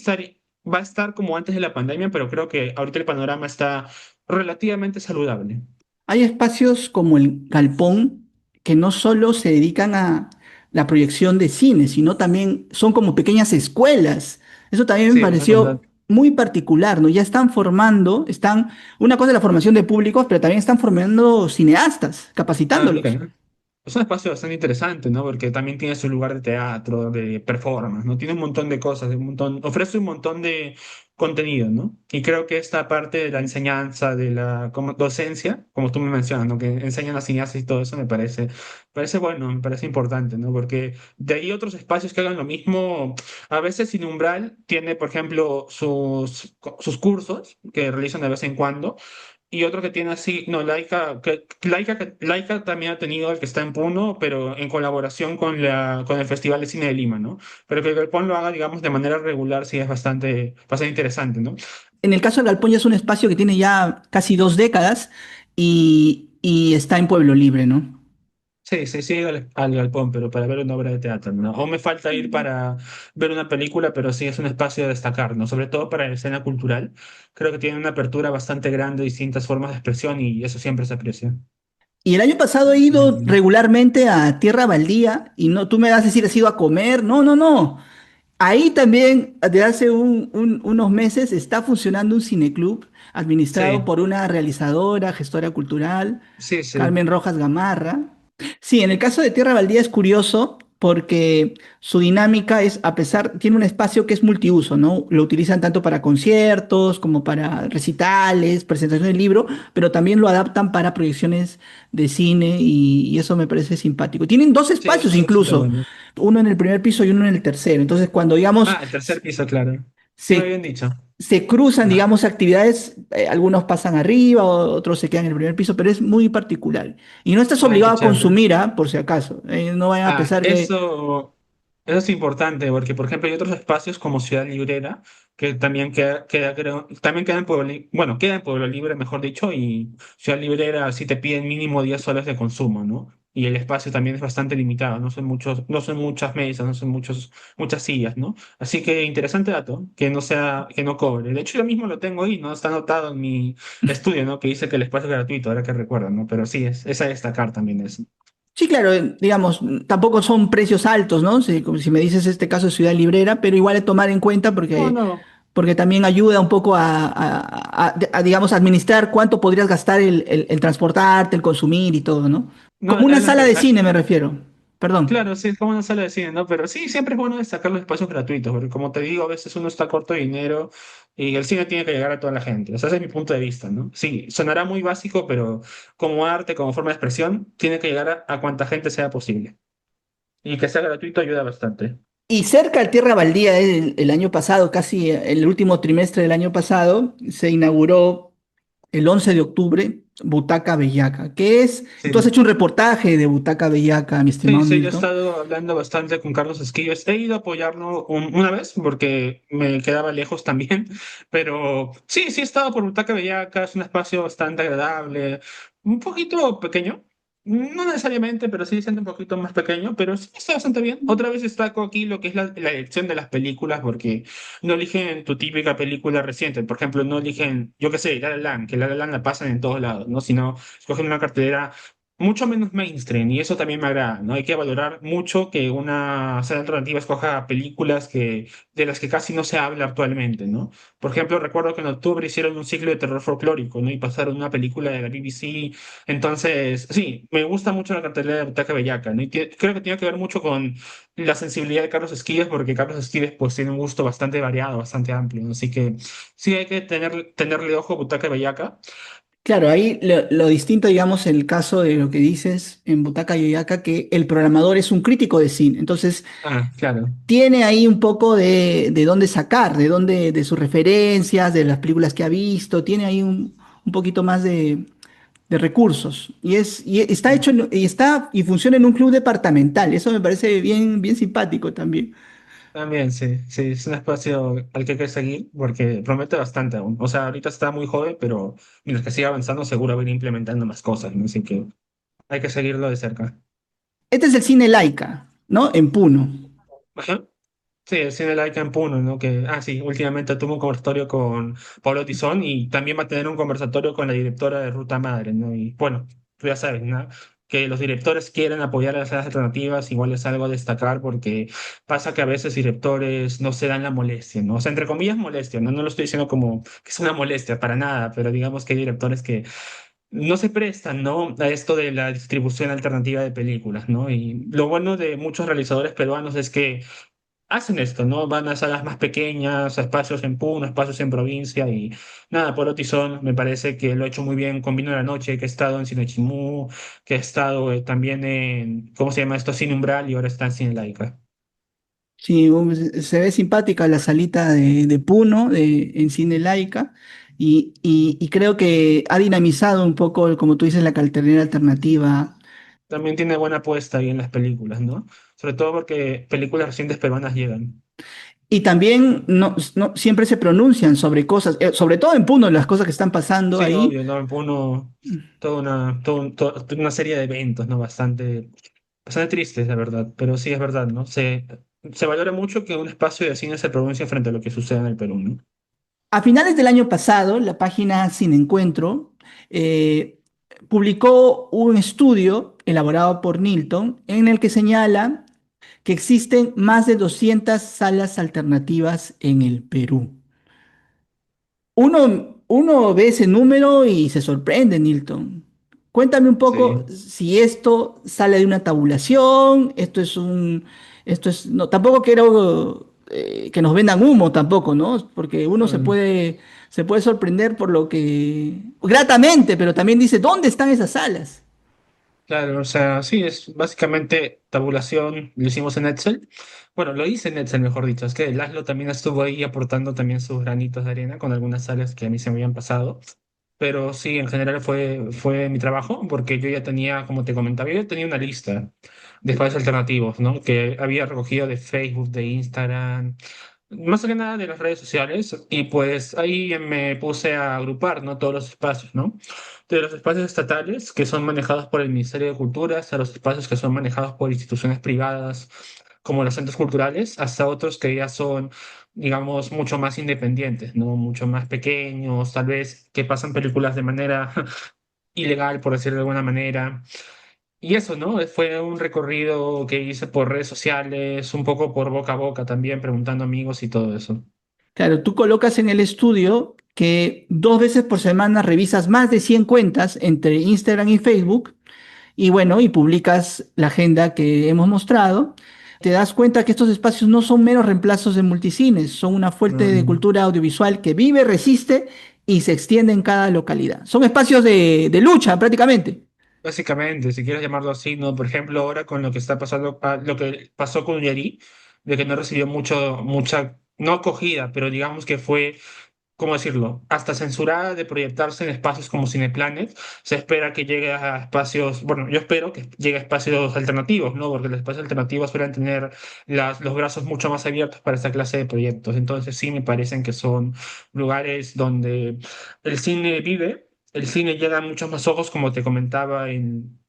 va a estar como antes de la pandemia, pero creo que ahorita el panorama está relativamente saludable.
Hay espacios como el Galpón que no solo se dedican a la proyección de cine, sino también son como pequeñas escuelas. Eso también me
Sí, eso es
pareció
verdad.
muy particular, ¿no? Ya están formando, una cosa es la formación de públicos, pero también están formando cineastas,
Ah,
capacitándolos.
mira. Es un espacio bastante interesante, ¿no? Porque también tiene su lugar de teatro, de performance, ¿no? Tiene un montón de cosas, ofrece un montón de contenido, ¿no? Y creo que esta parte de la enseñanza, de la como docencia, como tú me mencionas, ¿no? Que enseñan a cineastas y todo eso, parece bueno, me parece importante, ¿no? Porque de ahí otros espacios que hagan lo mismo, a veces Sin Umbral tiene, por ejemplo, sus cursos que realizan de vez en cuando, y otro que tiene así, no, Laika también ha tenido el que está en Puno, pero en colaboración con el Festival de Cine de Lima, ¿no? Pero que el Galpón lo haga, digamos, de manera regular, sí es bastante interesante, ¿no?
En el caso del Galpón ya es un espacio que tiene ya casi 2 décadas y está en Pueblo Libre, ¿no?
Sí, sí, sí, al Galpón, pero para ver una obra de teatro, ¿no? O me falta ir para ver una película, pero sí es un espacio a destacar, ¿no? Sobre todo para la escena cultural. Creo que tiene una apertura bastante grande, distintas formas de expresión y eso siempre se aprecia.
Y el año pasado he
Sí,
ido regularmente a Tierra Baldía y no, tú me vas a decir, has ido a comer. No, no, no. Ahí también, desde hace unos meses, está funcionando un cineclub administrado
sí,
por una realizadora, gestora cultural,
sí, sí.
Carmen Rojas Gamarra. Sí, en el caso de Tierra Baldía es curioso porque su dinámica es, a pesar, tiene un espacio que es multiuso, ¿no? Lo utilizan tanto para conciertos como para recitales, presentaciones de libro, pero también lo adaptan para proyecciones de cine y eso me parece simpático. Tienen dos
Sí, eso
espacios
es bastante
incluso,
bueno.
uno en el primer piso y uno en el tercero. Entonces, cuando, digamos,
Ah, el tercer piso, claro. Sí me
se,
habían dicho.
se cruzan,
Ajá.
digamos, actividades, algunos pasan arriba, otros se quedan en el primer piso, pero es muy particular. Y no estás
Ah, qué
obligado a
chévere.
consumir, ¿ah? Por si acaso. No vayan a
Ah,
pensar que...
eso es importante, porque por ejemplo hay otros espacios como Ciudad Librera, que también también queda en bueno, queda en Pueblo Libre, mejor dicho, y Ciudad Librera sí te piden mínimo 10 horas de consumo, ¿no? Y el espacio también es bastante limitado, no son muchas mesas, no son muchas sillas, ¿no? Así que interesante dato, que no cobre. De hecho, yo mismo lo tengo ahí, ¿no? Está anotado en mi estudio, ¿no? Que dice que el espacio es gratuito, ahora que recuerdo, ¿no? Pero sí, es a destacar también eso.
Sí, claro, digamos, tampoco son precios altos, ¿no? Como si me dices este caso de Ciudad Librera, pero igual es tomar en cuenta
No,
porque,
no.
porque también ayuda un poco digamos, administrar cuánto podrías gastar el transportarte, el consumir y todo, ¿no?
No,
Como una
es lo
sala
que,
de cine me refiero. Perdón.
claro, sí, es como una sala de cine, ¿no? Pero sí, siempre es bueno destacar los espacios gratuitos, porque como te digo, a veces uno está corto de dinero y el cine tiene que llegar a toda la gente. O sea, ese es mi punto de vista, ¿no? Sí, sonará muy básico, pero como arte, como forma de expresión, tiene que llegar a cuanta gente sea posible. Y que sea gratuito ayuda bastante.
Y cerca de Tierra Baldía, el año pasado, casi el último trimestre del año pasado, se inauguró el 11 de octubre Butaca Bellaca, que es, tú has
Sí.
hecho un reportaje de Butaca Bellaca, mi
Sí,
estimado
sí, yo he
Nilton.
estado hablando bastante con Carlos Esquives. He ido a apoyarlo una vez porque me quedaba lejos también, pero sí, sí he estado por Butaca Bellaca, es un espacio bastante agradable, un poquito pequeño, no necesariamente, pero sí siendo un poquito más pequeño, pero sí está bastante bien. Otra vez destaco aquí lo que es la elección de las películas porque no eligen tu típica película reciente. Por ejemplo, no eligen, yo qué sé, La La Land, que La La Land la pasan en todos lados, ¿no? Sino escogen una cartelera mucho menos mainstream y eso también me agrada, ¿no? Hay que valorar mucho que una sala alternativa escoja películas de las que casi no se habla actualmente, ¿no? Por ejemplo, recuerdo que en octubre hicieron un ciclo de terror folclórico, ¿no? Y pasaron una película de la BBC. Entonces, sí, me gusta mucho la cartelera de Butaca Bellaca, ¿no? Y creo que tiene que ver mucho con la sensibilidad de Carlos Esquives, porque Carlos Esquives pues tiene un gusto bastante variado, bastante amplio, ¿no? Así que sí hay que tenerle ojo a Butaca Bellaca.
Claro, ahí lo distinto, digamos, en el caso de lo que dices en Butaca Yoyaca, que el programador es un crítico de cine. Entonces,
Ah, claro.
tiene ahí un poco de dónde sacar, de sus referencias, de las películas que ha visto, tiene ahí un poquito más de recursos. Y está hecho, y funciona en un club departamental. Eso me parece bien, bien simpático también.
También, sí, sí, es un espacio al que hay que seguir porque promete bastante aún. O sea, ahorita está muy joven, pero mientras que siga avanzando, seguro va a ir implementando más cosas, ¿no? Así que hay que seguirlo de cerca.
Este es el cine Laica, ¿no? En Puno.
Ajá. Sí, el cine Laika en Puno, ¿no? Sí, últimamente tuvo un conversatorio con Pablo Tizón y también va a tener un conversatorio con la directora de Ruta Madre, ¿no? Y bueno, tú ya sabes, ¿no? que los directores quieren apoyar a las salas alternativas igual es algo a destacar porque pasa que a veces directores no se dan la molestia, ¿no? O sea, entre comillas molestia, ¿no? No lo estoy diciendo como que es una molestia para nada, pero digamos que hay directores que no se prestan, ¿no? A esto de la distribución alternativa de películas, ¿no? Y lo bueno de muchos realizadores peruanos es que hacen esto, ¿no? Van a salas más pequeñas, a espacios en Puno, espacios en provincia y nada, por Otizón me parece que lo ha hecho muy bien con Vino de la Noche, que ha estado en Cine Chimú, que ha estado también en, ¿cómo se llama esto? Cine Umbral y ahora está en Cine Laica.
Sí, se ve simpática la salita de Puno en Cine Laica y creo que ha dinamizado un poco, como tú dices, la cartelera alternativa.
También tiene buena apuesta ahí en las películas, ¿no? Sobre todo porque películas recientes peruanas llegan.
Y también siempre se pronuncian sobre cosas, sobre todo en Puno, las cosas que están pasando
Sí,
ahí.
obvio, ¿no? Uno, toda una serie de eventos, ¿no? Bastante tristes, la verdad, pero sí es verdad, ¿no? Se valora mucho que un espacio de cine se pronuncie frente a lo que sucede en el Perú, ¿no?
A finales del año pasado, la página Sin Encuentro eh, publicó un estudio elaborado por Nilton en el que señala que existen más de 200 salas alternativas en el Perú. Uno ve ese número y se sorprende, Nilton. Cuéntame un poco
Sí,
si esto sale de una tabulación, no, tampoco quiero que nos vendan humo tampoco, ¿no? Porque uno
mm,
se puede sorprender por lo que, gratamente, pero también dice, ¿dónde están esas salas?
claro, o sea, sí, es básicamente tabulación, lo hicimos en Excel. Bueno, lo hice en Excel, mejor dicho, es que Laszlo también estuvo ahí aportando también sus granitos de arena con algunas salas que a mí se me habían pasado. Pero sí, en general fue mi trabajo, porque yo ya tenía, como te comentaba, yo ya tenía una lista de espacios alternativos, ¿no? Que había recogido de Facebook, de Instagram, más que nada de las redes sociales, y pues ahí me puse a agrupar, ¿no? Todos los espacios, ¿no? De los espacios estatales que son manejados por el Ministerio de Cultura, hasta los espacios que son manejados por instituciones privadas, como los centros culturales, hasta otros que ya son digamos, mucho más independientes, ¿no? Mucho más pequeños, tal vez que pasan películas de manera ilegal, por decirlo de alguna manera. Y eso, ¿no? Fue un recorrido que hice por redes sociales, un poco por boca a boca también, preguntando a amigos y todo eso.
Claro, tú colocas en el estudio que 2 veces por semana revisas más de 100 cuentas entre Instagram y Facebook. Y bueno, y publicas la agenda que hemos mostrado, te das cuenta que estos espacios no son meros reemplazos de multicines, son una fuente de
Mm,
cultura audiovisual que vive, resiste y se extiende en cada localidad. Son espacios de lucha prácticamente.
básicamente, si quieres llamarlo así, ¿no? Por ejemplo, ahora con lo que está pasando, lo que pasó con Yeri, de que no recibió mucha, no acogida, pero digamos que fue ¿cómo decirlo? Hasta censurada de proyectarse en espacios como Cineplanet, se espera que llegue a espacios, bueno, yo espero que llegue a espacios alternativos, ¿no? Porque los espacios alternativos suelen tener los brazos mucho más abiertos para esta clase de proyectos. Entonces sí me parecen que son lugares donde el cine vive, el cine llega a muchos más ojos, como te comentaba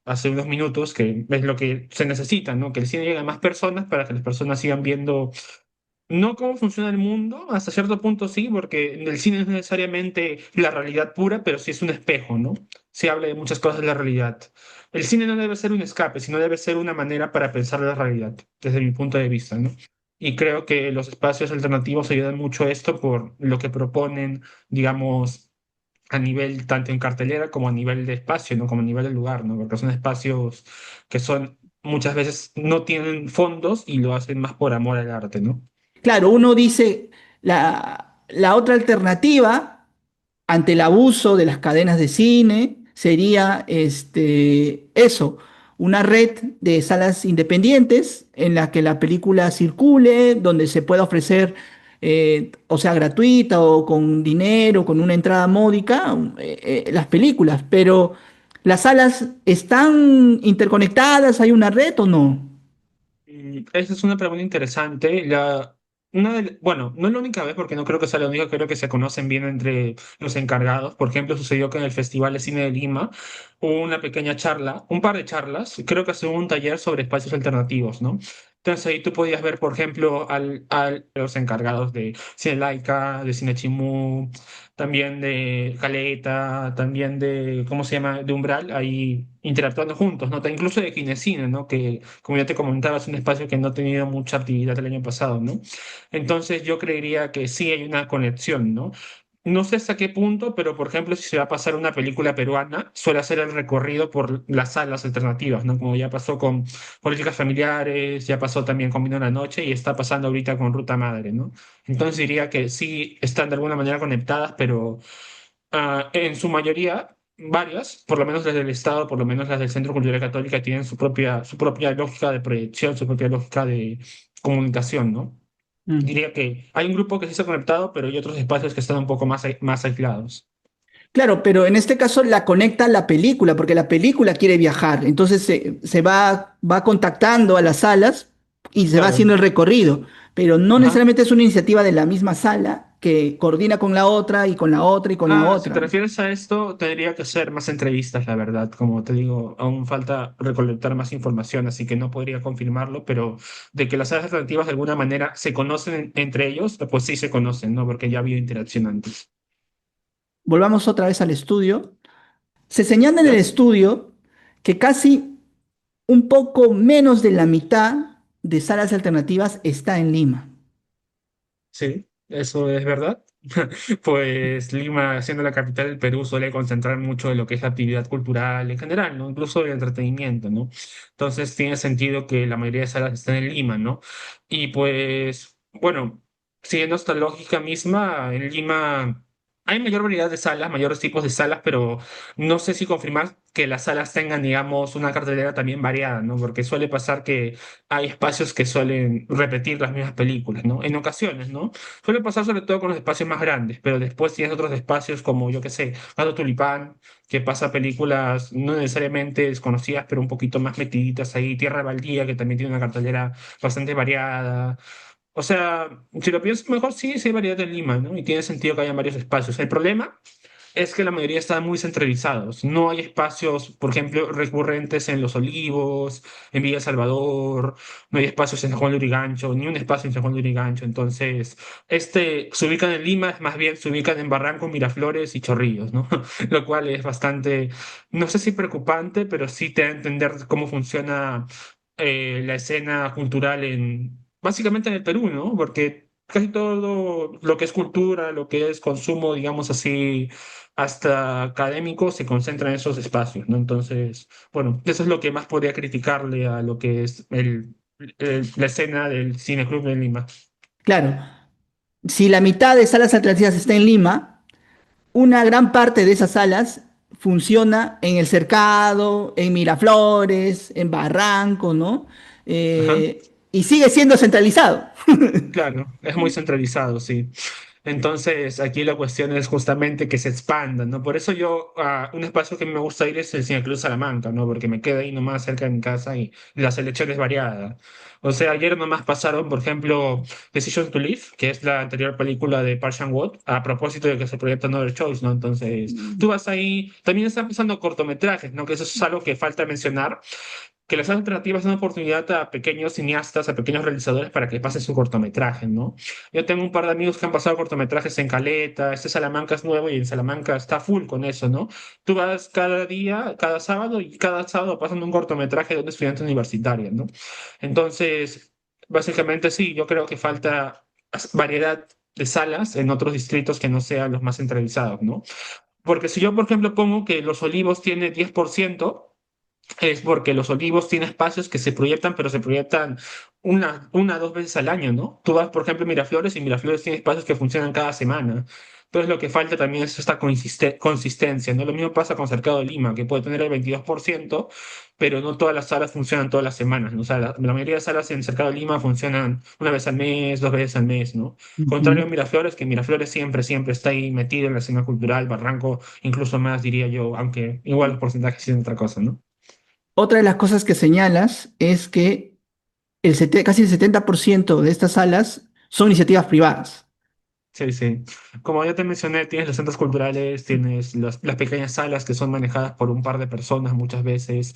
hace unos minutos, que es lo que se necesita, ¿no? Que el cine llegue a más personas para que las personas sigan viendo no cómo funciona el mundo, hasta cierto punto sí, porque el cine no es necesariamente la realidad pura, pero sí es un espejo, ¿no? Se habla de muchas cosas de la realidad. El cine no debe ser un escape, sino debe ser una manera para pensar la realidad, desde mi punto de vista, ¿no? Y creo que los espacios alternativos ayudan mucho a esto por lo que proponen, digamos, a nivel tanto en cartelera como a nivel de espacio, ¿no? Como a nivel de lugar, ¿no? Porque son espacios que son muchas veces no tienen fondos y lo hacen más por amor al arte, ¿no?
Claro, uno dice la otra alternativa ante el abuso de las cadenas de cine sería eso, una red de salas independientes en la que la película circule, donde se pueda ofrecer, o sea, gratuita o con dinero, con una entrada módica, las películas. Pero ¿las salas están interconectadas? ¿Hay una red o no?
Esa es una pregunta interesante. Bueno, no es la única vez porque no creo que sea la única, creo que se conocen bien entre los encargados. Por ejemplo, sucedió que en el Festival de Cine de Lima hubo una pequeña charla, un par de charlas, creo que hace un taller sobre espacios alternativos, ¿no? Entonces ahí tú podías ver, por ejemplo, los encargados de Cine Laica, de Cine Chimú, también de Caleta, también de, ¿cómo se llama?, de Umbral, ahí interactuando juntos, ¿no? Incluso de Kinecine, ¿no? Que, como ya te comentaba, es un espacio que no ha tenido mucha actividad el año pasado, ¿no? Entonces yo creería que sí hay una conexión, ¿no? No sé hasta qué punto, pero por ejemplo, si se va a pasar una película peruana, suele hacer el recorrido por las salas alternativas, ¿no? Como ya pasó con Políticas Familiares, ya pasó también con Vino en la Noche y está pasando ahorita con Ruta Madre, ¿no? Entonces diría que sí están de alguna manera conectadas, pero en su mayoría, varias, por lo menos las del Estado, por lo menos las del Centro Cultural Católica, tienen su propia lógica de proyección, su propia lógica de comunicación, ¿no?
Mm.
Diría que hay un grupo que sí está conectado, pero hay otros espacios que están un poco más, más aislados.
Claro, pero en este caso la conecta la película, porque la película quiere viajar, entonces va contactando a las salas y se va
Claro.
haciendo el recorrido, pero no
Ajá.
necesariamente es una iniciativa de la misma sala que coordina con la otra y con la otra y con la
Ah, si te
otra.
refieres a esto, tendría que ser más entrevistas, la verdad. Como te digo, aún falta recolectar más información, así que no podría confirmarlo, pero de que las áreas alternativas de alguna manera se conocen entre ellos, pues sí se conocen, ¿no? Porque ya ha habido interacción antes.
Volvamos otra vez al estudio. Se señala en el
¿Ya?
estudio que casi un poco menos de la mitad de salas alternativas está en Lima.
Sí, eso es verdad. Pues Lima, siendo la capital del Perú, suele concentrar mucho de lo que es la actividad cultural en general, ¿no? Incluso el entretenimiento, ¿no? Entonces tiene sentido que la mayoría de salas estén en Lima, ¿no? Y pues, bueno, siguiendo esta lógica misma, en Lima hay mayor variedad de salas, mayores tipos de salas, pero no sé si confirmar que las salas tengan, digamos, una cartelera también variada, ¿no? Porque suele pasar que hay espacios que suelen repetir las mismas películas, ¿no? En ocasiones, ¿no? Suele pasar sobre todo con los espacios más grandes, pero después tienes otros espacios como, yo qué sé, Gato Tulipán, que pasa películas no necesariamente desconocidas, pero un poquito más metiditas ahí. Tierra Baldía, que también tiene una cartelera bastante variada. O sea, si lo piensas mejor, sí, sí hay variedad en Lima, ¿no? Y tiene sentido que haya varios espacios. El problema es que la mayoría están muy centralizados. No hay espacios, por ejemplo, recurrentes en Los Olivos, en Villa Salvador, no hay espacios en San Juan de Urigancho, ni un espacio en San Juan de Urigancho. Entonces, se ubican en Lima, es más bien se ubican en Barranco, Miraflores y Chorrillos, ¿no? Lo cual es bastante, no sé si preocupante, pero sí te da a entender cómo funciona la escena cultural básicamente en el Perú, ¿no? Porque casi todo lo que es cultura, lo que es consumo, digamos así, hasta académico, se concentra en esos espacios, ¿no? Entonces, bueno, eso es lo que más podría criticarle a lo que es la escena del Cine Club de Lima.
Claro, si la mitad de salas alternativas está en Lima, una gran parte de esas salas funciona en el Cercado, en Miraflores, en Barranco, ¿no?
Ajá.
Y sigue siendo centralizado.
Claro, es muy centralizado, sí. Entonces, aquí la cuestión es justamente que se expandan, ¿no? Por eso yo, un espacio que me gusta ir es el Cineclub Salamanca, ¿no? Porque me queda ahí nomás cerca de mi casa y la selección es variada. O sea, ayer nomás pasaron, por ejemplo, Decision to Live, que es la anterior película de Park Chan-wook, a propósito de que se proyecta Another Choice, ¿no? Entonces, tú vas ahí, también están pasando cortometrajes, ¿no? Que eso es algo que falta mencionar, que las alternativas son una oportunidad a pequeños cineastas, a pequeños realizadores para que pasen su cortometraje, ¿no? Yo tengo un par de amigos que han pasado cortometrajes en Caleta, este Salamanca es nuevo y en Salamanca está full con eso, ¿no? Tú vas cada día, cada sábado y cada sábado pasan un cortometraje de un estudiante universitario, ¿no? Entonces, básicamente sí, yo creo que falta variedad de salas en otros distritos que no sean los más centralizados, ¿no? Porque si yo, por ejemplo, pongo que Los Olivos tiene 10%, es porque Los Olivos tiene espacios que se proyectan, pero se proyectan dos veces al año, ¿no? Tú vas, por ejemplo, a Miraflores y Miraflores tiene espacios que funcionan cada semana. Entonces, lo que falta también es esta consistencia, ¿no? Lo mismo pasa con Cercado de Lima, que puede tener el 22%, pero no todas las salas funcionan todas las semanas, ¿no? O sea, la mayoría de salas en Cercado de Lima funcionan una vez al mes, dos veces al mes, ¿no? Contrario a
Ujú.
Miraflores, que Miraflores siempre, siempre está ahí metido en la escena cultural, Barranco, incluso más, diría yo, aunque igual los porcentajes sí son otra cosa, ¿no?
Otra de las cosas que señalas es que casi el 70% de estas salas son iniciativas privadas.
Sí, sí. Como ya te mencioné, tienes los centros culturales, tienes las pequeñas salas que son manejadas por un par de personas muchas veces.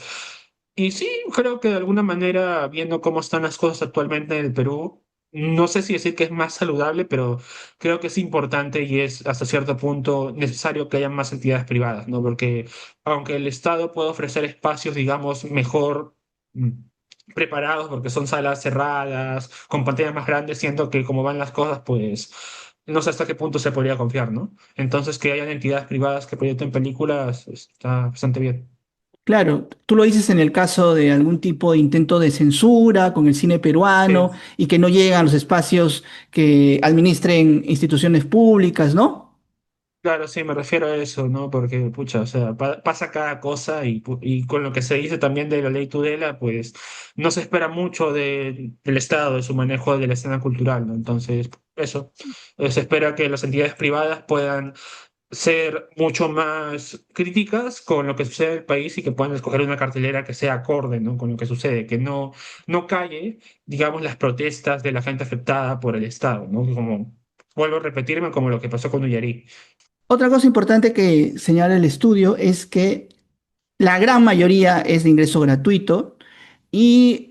Y sí, creo que de alguna manera, viendo cómo están las cosas actualmente en el Perú, no sé si decir que es más saludable, pero creo que es importante y es hasta cierto punto necesario que haya más entidades privadas, ¿no? Porque aunque el Estado pueda ofrecer espacios, digamos, mejor mm, preparados, porque son salas cerradas, con pantallas más grandes, siento que como van las cosas, pues no sé hasta qué punto se podría confiar, ¿no? Entonces, que hayan entidades privadas que proyecten películas está bastante bien.
Claro, tú lo dices en el caso de algún tipo de intento de censura con el cine peruano
Sí.
y que no llegan a los espacios que administren instituciones públicas, ¿no?
Claro, sí, me refiero a eso, ¿no? Porque, pucha, o sea, pasa cada cosa y con lo que se dice también de la ley Tudela, pues no se espera mucho del Estado, de su manejo de la escena cultural, ¿no? Entonces, eso, se espera que las entidades privadas puedan ser mucho más críticas con lo que sucede en el país y que puedan escoger una cartelera que sea acorde, ¿no? Con lo que sucede, que no calle, digamos, las protestas de la gente afectada por el Estado, ¿no? Como, vuelvo a repetirme, como lo que pasó con Ullarí.
Otra cosa importante que señala el estudio es que la gran mayoría es de ingreso gratuito y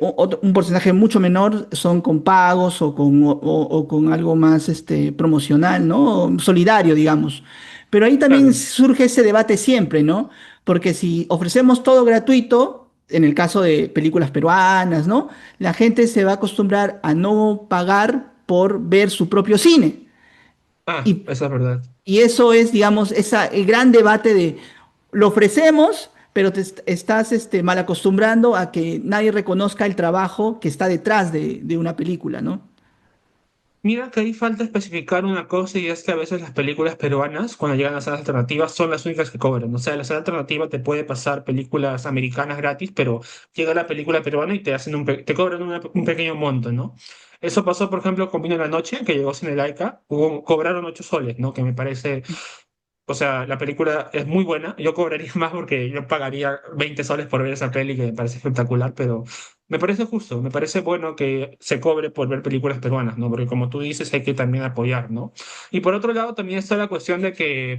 un porcentaje mucho menor son con pagos o con algo más promocional, ¿no? Solidario, digamos. Pero ahí también
Claro.
surge ese debate siempre, ¿no? Porque si ofrecemos todo gratuito, en el caso de películas peruanas, ¿no? La gente se va a acostumbrar a no pagar por ver su propio cine.
Ah,
Y
esa es verdad.
y eso es, digamos, el gran debate de lo ofrecemos, pero estás mal acostumbrando a que nadie reconozca el trabajo que está detrás de una película, ¿no?
Mira que ahí falta especificar una cosa y es que a veces las películas peruanas, cuando llegan a salas alternativas, son las únicas que cobran. O sea, la sala alternativa te puede pasar películas americanas gratis, pero llega la película peruana y te hacen te cobran un pequeño monto, ¿no? Eso pasó, por ejemplo, con Vino en la Noche, que llegó Cine Laica, cobraron 8 soles, ¿no? Que me parece, o sea, la película es muy buena. Yo cobraría más porque yo pagaría 20 soles por ver esa peli que me parece espectacular, pero me parece justo, me parece bueno que se cobre por ver películas peruanas, ¿no? Porque como tú dices, hay que también apoyar, ¿no? Y por otro lado, también está la cuestión de que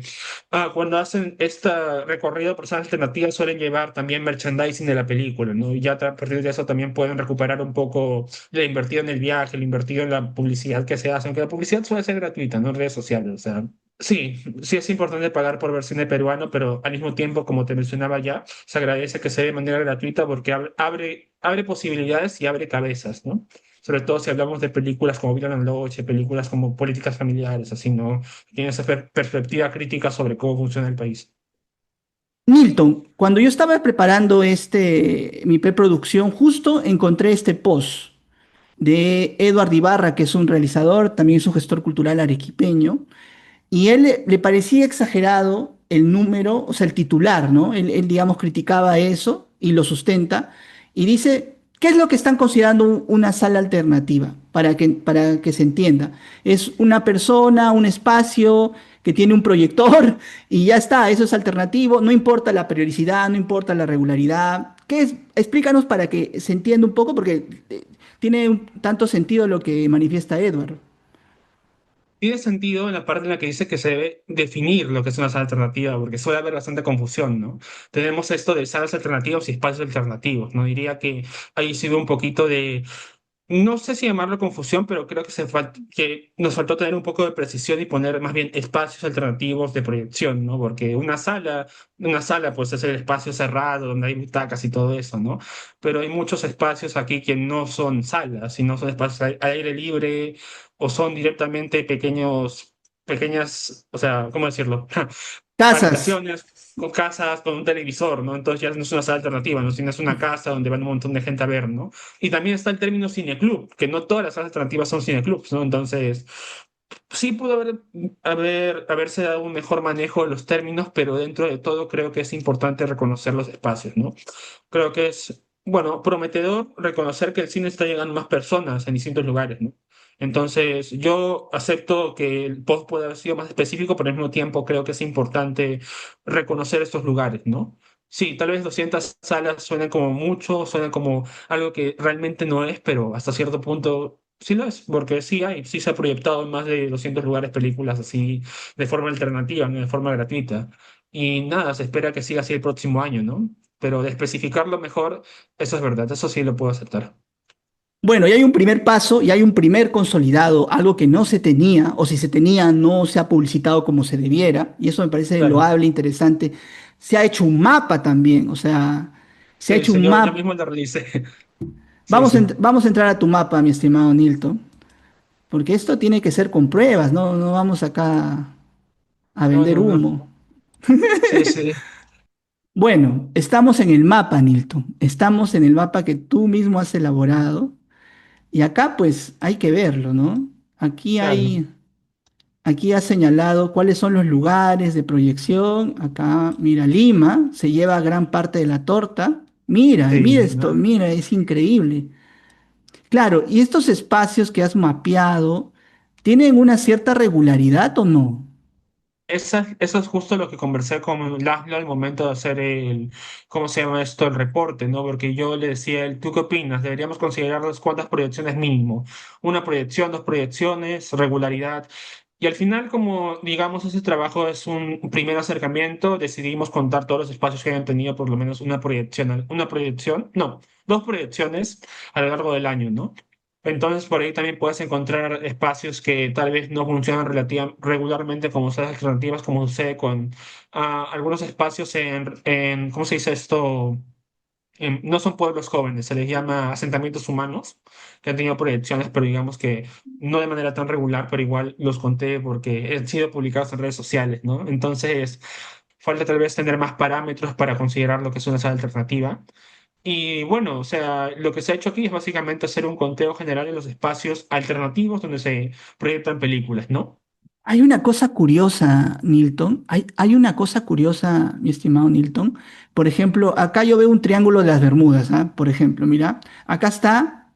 cuando hacen este recorrido por salas alternativas suelen llevar también merchandising de la película, ¿no? Y ya a partir de eso también pueden recuperar un poco lo invertido en el viaje, lo invertido en la publicidad que se hace, aunque la publicidad suele ser gratuita, ¿no? En redes sociales, o sea. Sí, sí es importante pagar por ver cine peruano, pero al mismo tiempo, como te mencionaba ya, se agradece que sea de manera gratuita porque abre posibilidades y abre cabezas, ¿no? Sobre todo si hablamos de películas como Vida en la Noche, películas como políticas familiares, así, ¿no? Tiene esa perspectiva crítica sobre cómo funciona el país.
Milton, cuando yo estaba preparando mi preproducción, justo encontré este post de Eduard Ibarra, que es un realizador, también es un gestor cultural arequipeño. Y él le parecía exagerado el número, o sea, el titular, ¿no? Él, digamos, criticaba eso y lo sustenta y dice, ¿qué es lo que están considerando una sala alternativa? Para que se entienda. Es una persona, un espacio que tiene un proyector y ya está, eso es alternativo, no importa la periodicidad, no importa la regularidad. ¿Qué es? Explícanos para que se entienda un poco, porque tiene tanto sentido lo que manifiesta Edward.
Tiene sentido en la parte en la que dice que se debe definir lo que es una sala alternativa, porque suele haber bastante confusión, ¿no? Tenemos esto de salas alternativas y espacios alternativos, ¿no? Diría que ahí sido un poquito de no sé si llamarlo confusión, pero creo que, que nos faltó tener un poco de precisión y poner más bien espacios alternativos de proyección, ¿no? Porque una sala pues es el espacio cerrado donde hay butacas y todo eso, ¿no? Pero hay muchos espacios aquí que no son salas, sino son espacios al aire libre o son directamente pequeñas, o sea, ¿cómo decirlo?
Casas.
Habitaciones con casas con un televisor, ¿no? Entonces ya no es una sala alternativa, ¿no? Sino es una casa donde van un montón de gente a ver, ¿no? Y también está el término cineclub, que no todas las salas alternativas son cineclubs, ¿no? Entonces, sí pudo haberse dado un mejor manejo de los términos, pero dentro de todo creo que es importante reconocer los espacios, ¿no? Creo que es, bueno, prometedor reconocer que el cine está llegando a más personas en distintos lugares, ¿no? Entonces, yo acepto que el post puede haber sido más específico, pero al mismo tiempo creo que es importante reconocer estos lugares, ¿no? Sí, tal vez 200 salas suenan como mucho, suenan como algo que realmente no es, pero hasta cierto punto sí lo es, porque sí se ha proyectado en más de 200 lugares películas así de forma alternativa, no de forma gratuita. Y nada, se espera que siga así el próximo año, ¿no? pero de especificarlo mejor, eso es verdad, eso sí lo puedo aceptar.
Bueno, y hay un primer paso y hay un primer consolidado, algo que no se tenía, o si se tenía, no se ha publicitado como se debiera, y eso me parece
Claro.
loable, interesante. Se ha hecho un mapa también, o sea, se ha
Sí,
hecho
sí,
un
yo
mapa.
mismo lo realicé. Sí, sí.
Vamos a entrar a tu mapa, mi estimado Nilton, porque esto tiene que ser con pruebas, no, no vamos acá a
No,
vender
no, no.
humo.
Sí, sí.
Bueno, estamos en el mapa, Nilton, estamos en el mapa que tú mismo has elaborado, y acá pues hay que verlo, ¿no? Aquí
Claro.
hay... Aquí ha señalado cuáles son los lugares de proyección. Acá, mira, Lima se lleva gran parte de la torta. Mira, mira
Sí,
esto,
¿no?
mira, es increíble. Claro, y estos espacios que has mapeado, ¿tienen una cierta regularidad o no?
Eso es justo lo que conversé con Laszlo al momento de hacer ¿cómo se llama esto? El reporte, ¿no? Porque yo le decía a él, ¿tú qué opinas? Deberíamos considerar las cuántas proyecciones mínimo. Una proyección, dos proyecciones, regularidad. Y al final, como digamos, ese trabajo es un primer acercamiento, decidimos contar todos los espacios que hayan tenido por lo menos una proyección, no, dos proyecciones a lo largo del año, ¿no? Entonces, por ahí también puedes encontrar espacios que tal vez no funcionan regularmente como salas alternativas, como sucede con algunos espacios ¿cómo se dice esto? No son pueblos jóvenes, se les llama asentamientos humanos, que han tenido proyecciones, pero digamos que no de manera tan regular, pero igual los conté porque han sido publicados en redes sociales, ¿no? Entonces, falta tal vez tener más parámetros para considerar lo que es una sala alternativa. Y bueno, o sea, lo que se ha hecho aquí es básicamente hacer un conteo general de los espacios alternativos donde se proyectan películas, ¿no?
Hay una cosa curiosa, Nilton. Hay una cosa curiosa, mi estimado Nilton. Por ejemplo, acá yo veo un triángulo de las Bermudas, ¿ah? Por ejemplo, mira, acá está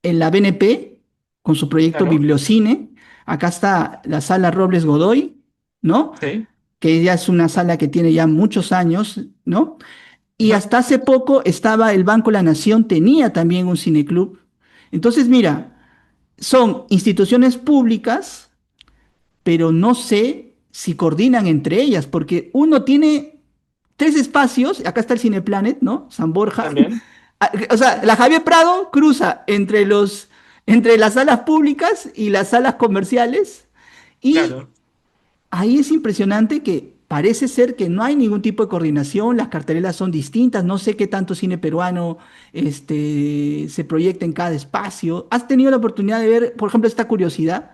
en la BNP con su proyecto
Claro,
Bibliocine. Acá está la sala Robles Godoy, ¿no?
sí.
Que ya es una sala que tiene ya muchos años, ¿no? Y
Ajá.
hasta hace poco estaba el Banco La Nación, tenía también un cineclub. Entonces, mira, son instituciones públicas, pero no sé si coordinan entre ellas, porque uno tiene tres espacios, acá está el Cineplanet, ¿no? San Borja.
También,
O sea, la Javier Prado cruza entre las salas públicas y las salas comerciales, y
claro.
ahí es impresionante que parece ser que no hay ningún tipo de coordinación, las carteleras son distintas, no sé qué tanto cine peruano se proyecta en cada espacio. ¿Has tenido la oportunidad de ver, por ejemplo, esta curiosidad?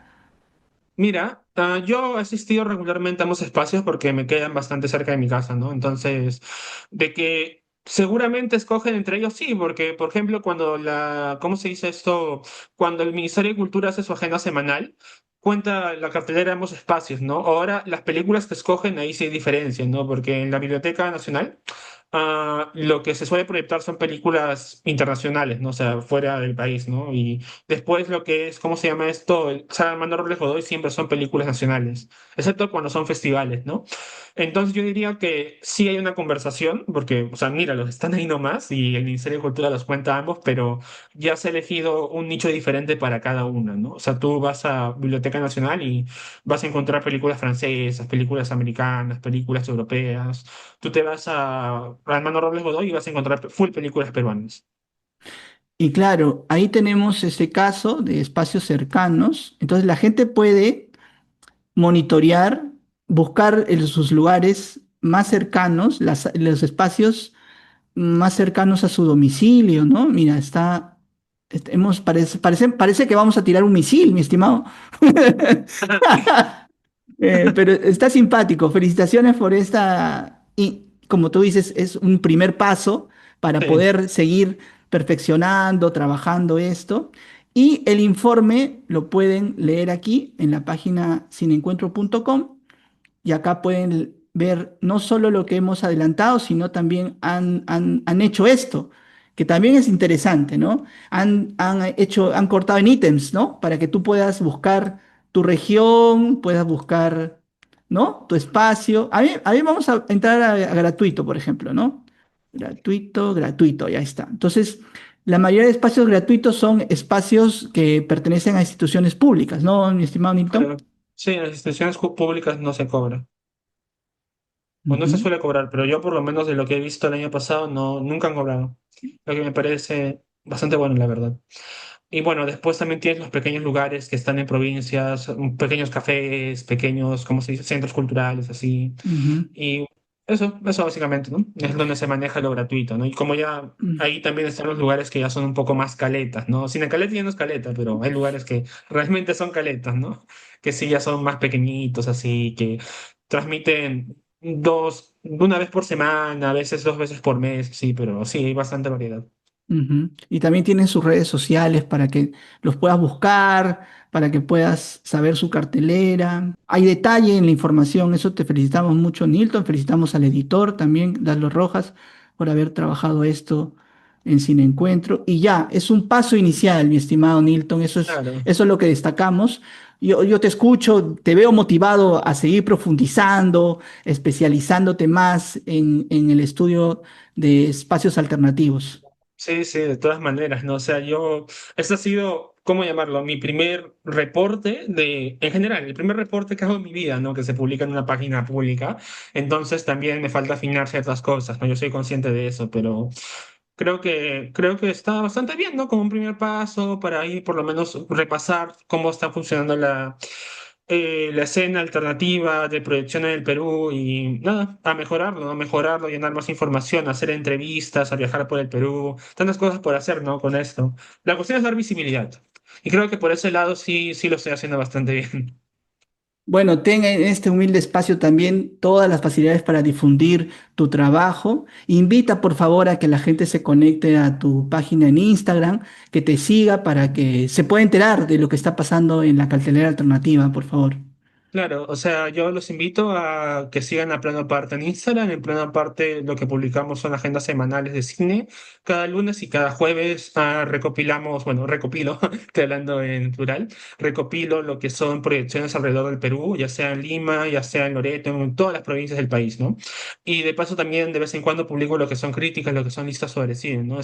Mira, yo he asistido regularmente a ambos espacios porque me quedan bastante cerca de mi casa, ¿no? Entonces, de que seguramente escogen entre ellos, sí, porque, por ejemplo, ¿cómo se dice esto? Cuando el Ministerio de Cultura hace su agenda semanal, cuenta la cartelera de ambos espacios, ¿no? Ahora, las películas que escogen, ahí sí hay diferencia, ¿no? Porque en la Biblioteca Nacional, lo que se suele proyectar son películas internacionales, ¿no? O sea, fuera del país, ¿no? Y después lo que es, ¿cómo se llama esto? El San Armando Robles Godoy siempre son películas nacionales, excepto cuando son festivales, ¿no? Entonces yo diría que sí hay una conversación, porque, o sea, míralos, están ahí nomás y el Ministerio de Cultura los cuenta a ambos, pero ya se ha elegido un nicho diferente para cada una, ¿no? O sea, tú vas a Biblioteca Nacional y vas a encontrar películas francesas, películas americanas, películas europeas. Tú te vas a Armando Robles Godoy y vas a encontrar full películas peruanas.
Y claro, ahí tenemos este caso de espacios cercanos. Entonces la gente puede monitorear, buscar en sus lugares más cercanos, los espacios más cercanos a su domicilio, ¿no? Mira, parece que vamos a tirar un misil, mi estimado. Pero está simpático. Felicitaciones por esta, y como tú dices, es un primer paso para
Sí,
poder seguir perfeccionando, trabajando esto. Y el informe lo pueden leer aquí en la página sinencuentro.com, y acá pueden ver no solo lo que hemos adelantado, sino también han hecho esto, que también es interesante, ¿no? Han cortado en ítems, ¿no? Para que tú puedas buscar tu región, puedas buscar, ¿no? Tu espacio. A mí vamos a entrar a gratuito, por ejemplo, ¿no? Gratuito, gratuito, ya está. Entonces, la mayoría de espacios gratuitos son espacios que pertenecen a instituciones públicas, ¿no, mi estimado Nilton?
claro. Sí, en las instituciones públicas no se cobra. o no se
Ujú,
suele cobrar, pero yo por lo menos de lo que he visto el año pasado, no, nunca han cobrado, lo que me parece bastante bueno, la verdad. Y bueno, después también tienes los pequeños lugares que están en provincias, pequeños cafés, pequeños, ¿cómo se dice? Centros culturales, así.
ujú,
Y eso básicamente, ¿no? Es donde se maneja lo gratuito, ¿no? Y como ya
mm,
ahí también están los lugares que ya son un poco más caletas, ¿no? Sin caleta ya no es caleta, pero hay lugares que realmente son caletas, ¿no? Que sí ya son más pequeñitos, así, que transmiten una vez por semana, a veces dos veces por mes, sí, pero sí, hay bastante variedad.
ujú. Y también tienen sus redes sociales para que los puedas buscar, para que puedas saber su cartelera. Hay detalle en la información, eso te felicitamos mucho, Nilton. Felicitamos al editor también, Darlo Rojas, por haber trabajado esto en Cine Encuentro. Y ya, es un paso inicial, mi estimado Nilton,
Claro.
eso es lo que destacamos. Yo te escucho, te veo motivado a seguir profundizando, especializándote más en el estudio de espacios alternativos.
Sí, sí, de todas maneras, ¿no? O sea, este ha sido, ¿cómo llamarlo? Mi primer reporte en general, el primer reporte que hago en mi vida, ¿no? Que se publica en una página pública. Entonces también me falta afinar ciertas cosas, ¿no? Yo soy consciente de eso, pero creo que está bastante bien, ¿no? Como un primer paso para ahí por lo menos repasar cómo está funcionando la escena alternativa de proyección en el Perú y nada, a mejorarlo, ¿no? A mejorarlo, llenar más información, hacer entrevistas, a viajar por el Perú, tantas cosas por hacer, ¿no? Con esto. La cuestión es dar visibilidad. Y creo que por ese lado sí, sí lo estoy haciendo bastante bien.
Bueno, ten en este humilde espacio también todas las facilidades para difundir tu trabajo. Invita por favor a que la gente se conecte a tu página en Instagram, que te siga para que se pueda enterar de lo que está pasando en la cartelera alternativa, por favor.
Claro, o sea, yo los invito a que sigan a Plano Aparte en Instagram. En Plano Aparte lo que publicamos son agendas semanales de cine. Cada lunes y cada jueves recopilamos, bueno, recopilo, estoy hablando en plural, recopilo lo que son proyecciones alrededor del Perú, ya sea en Lima, ya sea en Loreto, en todas las provincias del país, ¿no? Y de paso también de vez en cuando publico lo que son críticas, lo que son listas sobre cine, ¿no?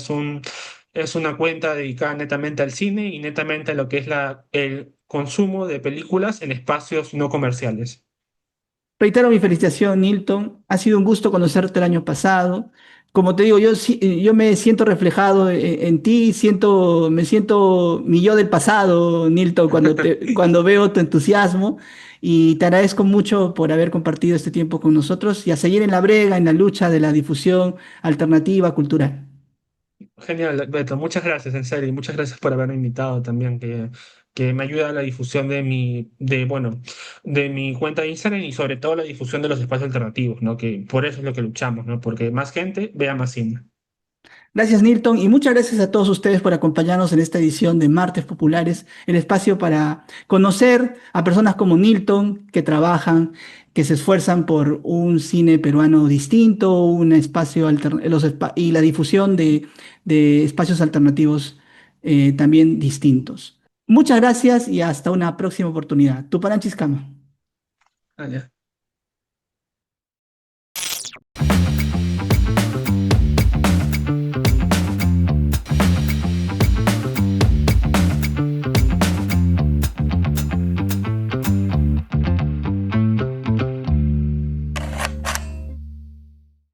Es una cuenta dedicada netamente al cine y netamente a lo que es el consumo de películas en espacios no comerciales.
Reitero mi felicitación, Nilton. Ha sido un gusto conocerte el año pasado. Como te digo, yo me siento reflejado en ti, me siento mi yo del pasado, Nilton, cuando veo tu entusiasmo y te agradezco mucho por haber compartido este tiempo con nosotros y a seguir en la brega, en la lucha de la difusión alternativa cultural.
Genial, Beto, muchas gracias, en serio, y muchas gracias por haberme invitado también, que me ayuda a la difusión bueno, de mi cuenta de Instagram y sobre todo la difusión de los espacios alternativos, ¿no? Que por eso es lo que luchamos, ¿no? Porque más gente vea más cine.
Gracias, Nilton, y muchas gracias a todos ustedes por acompañarnos en esta edición de Martes Populares, el espacio para conocer a personas como Nilton que trabajan, que se esfuerzan por un cine peruano distinto, un espacio y la difusión de espacios alternativos también distintos. Muchas gracias y hasta una próxima oportunidad. Tuparan Chiscama.
Ah, ya.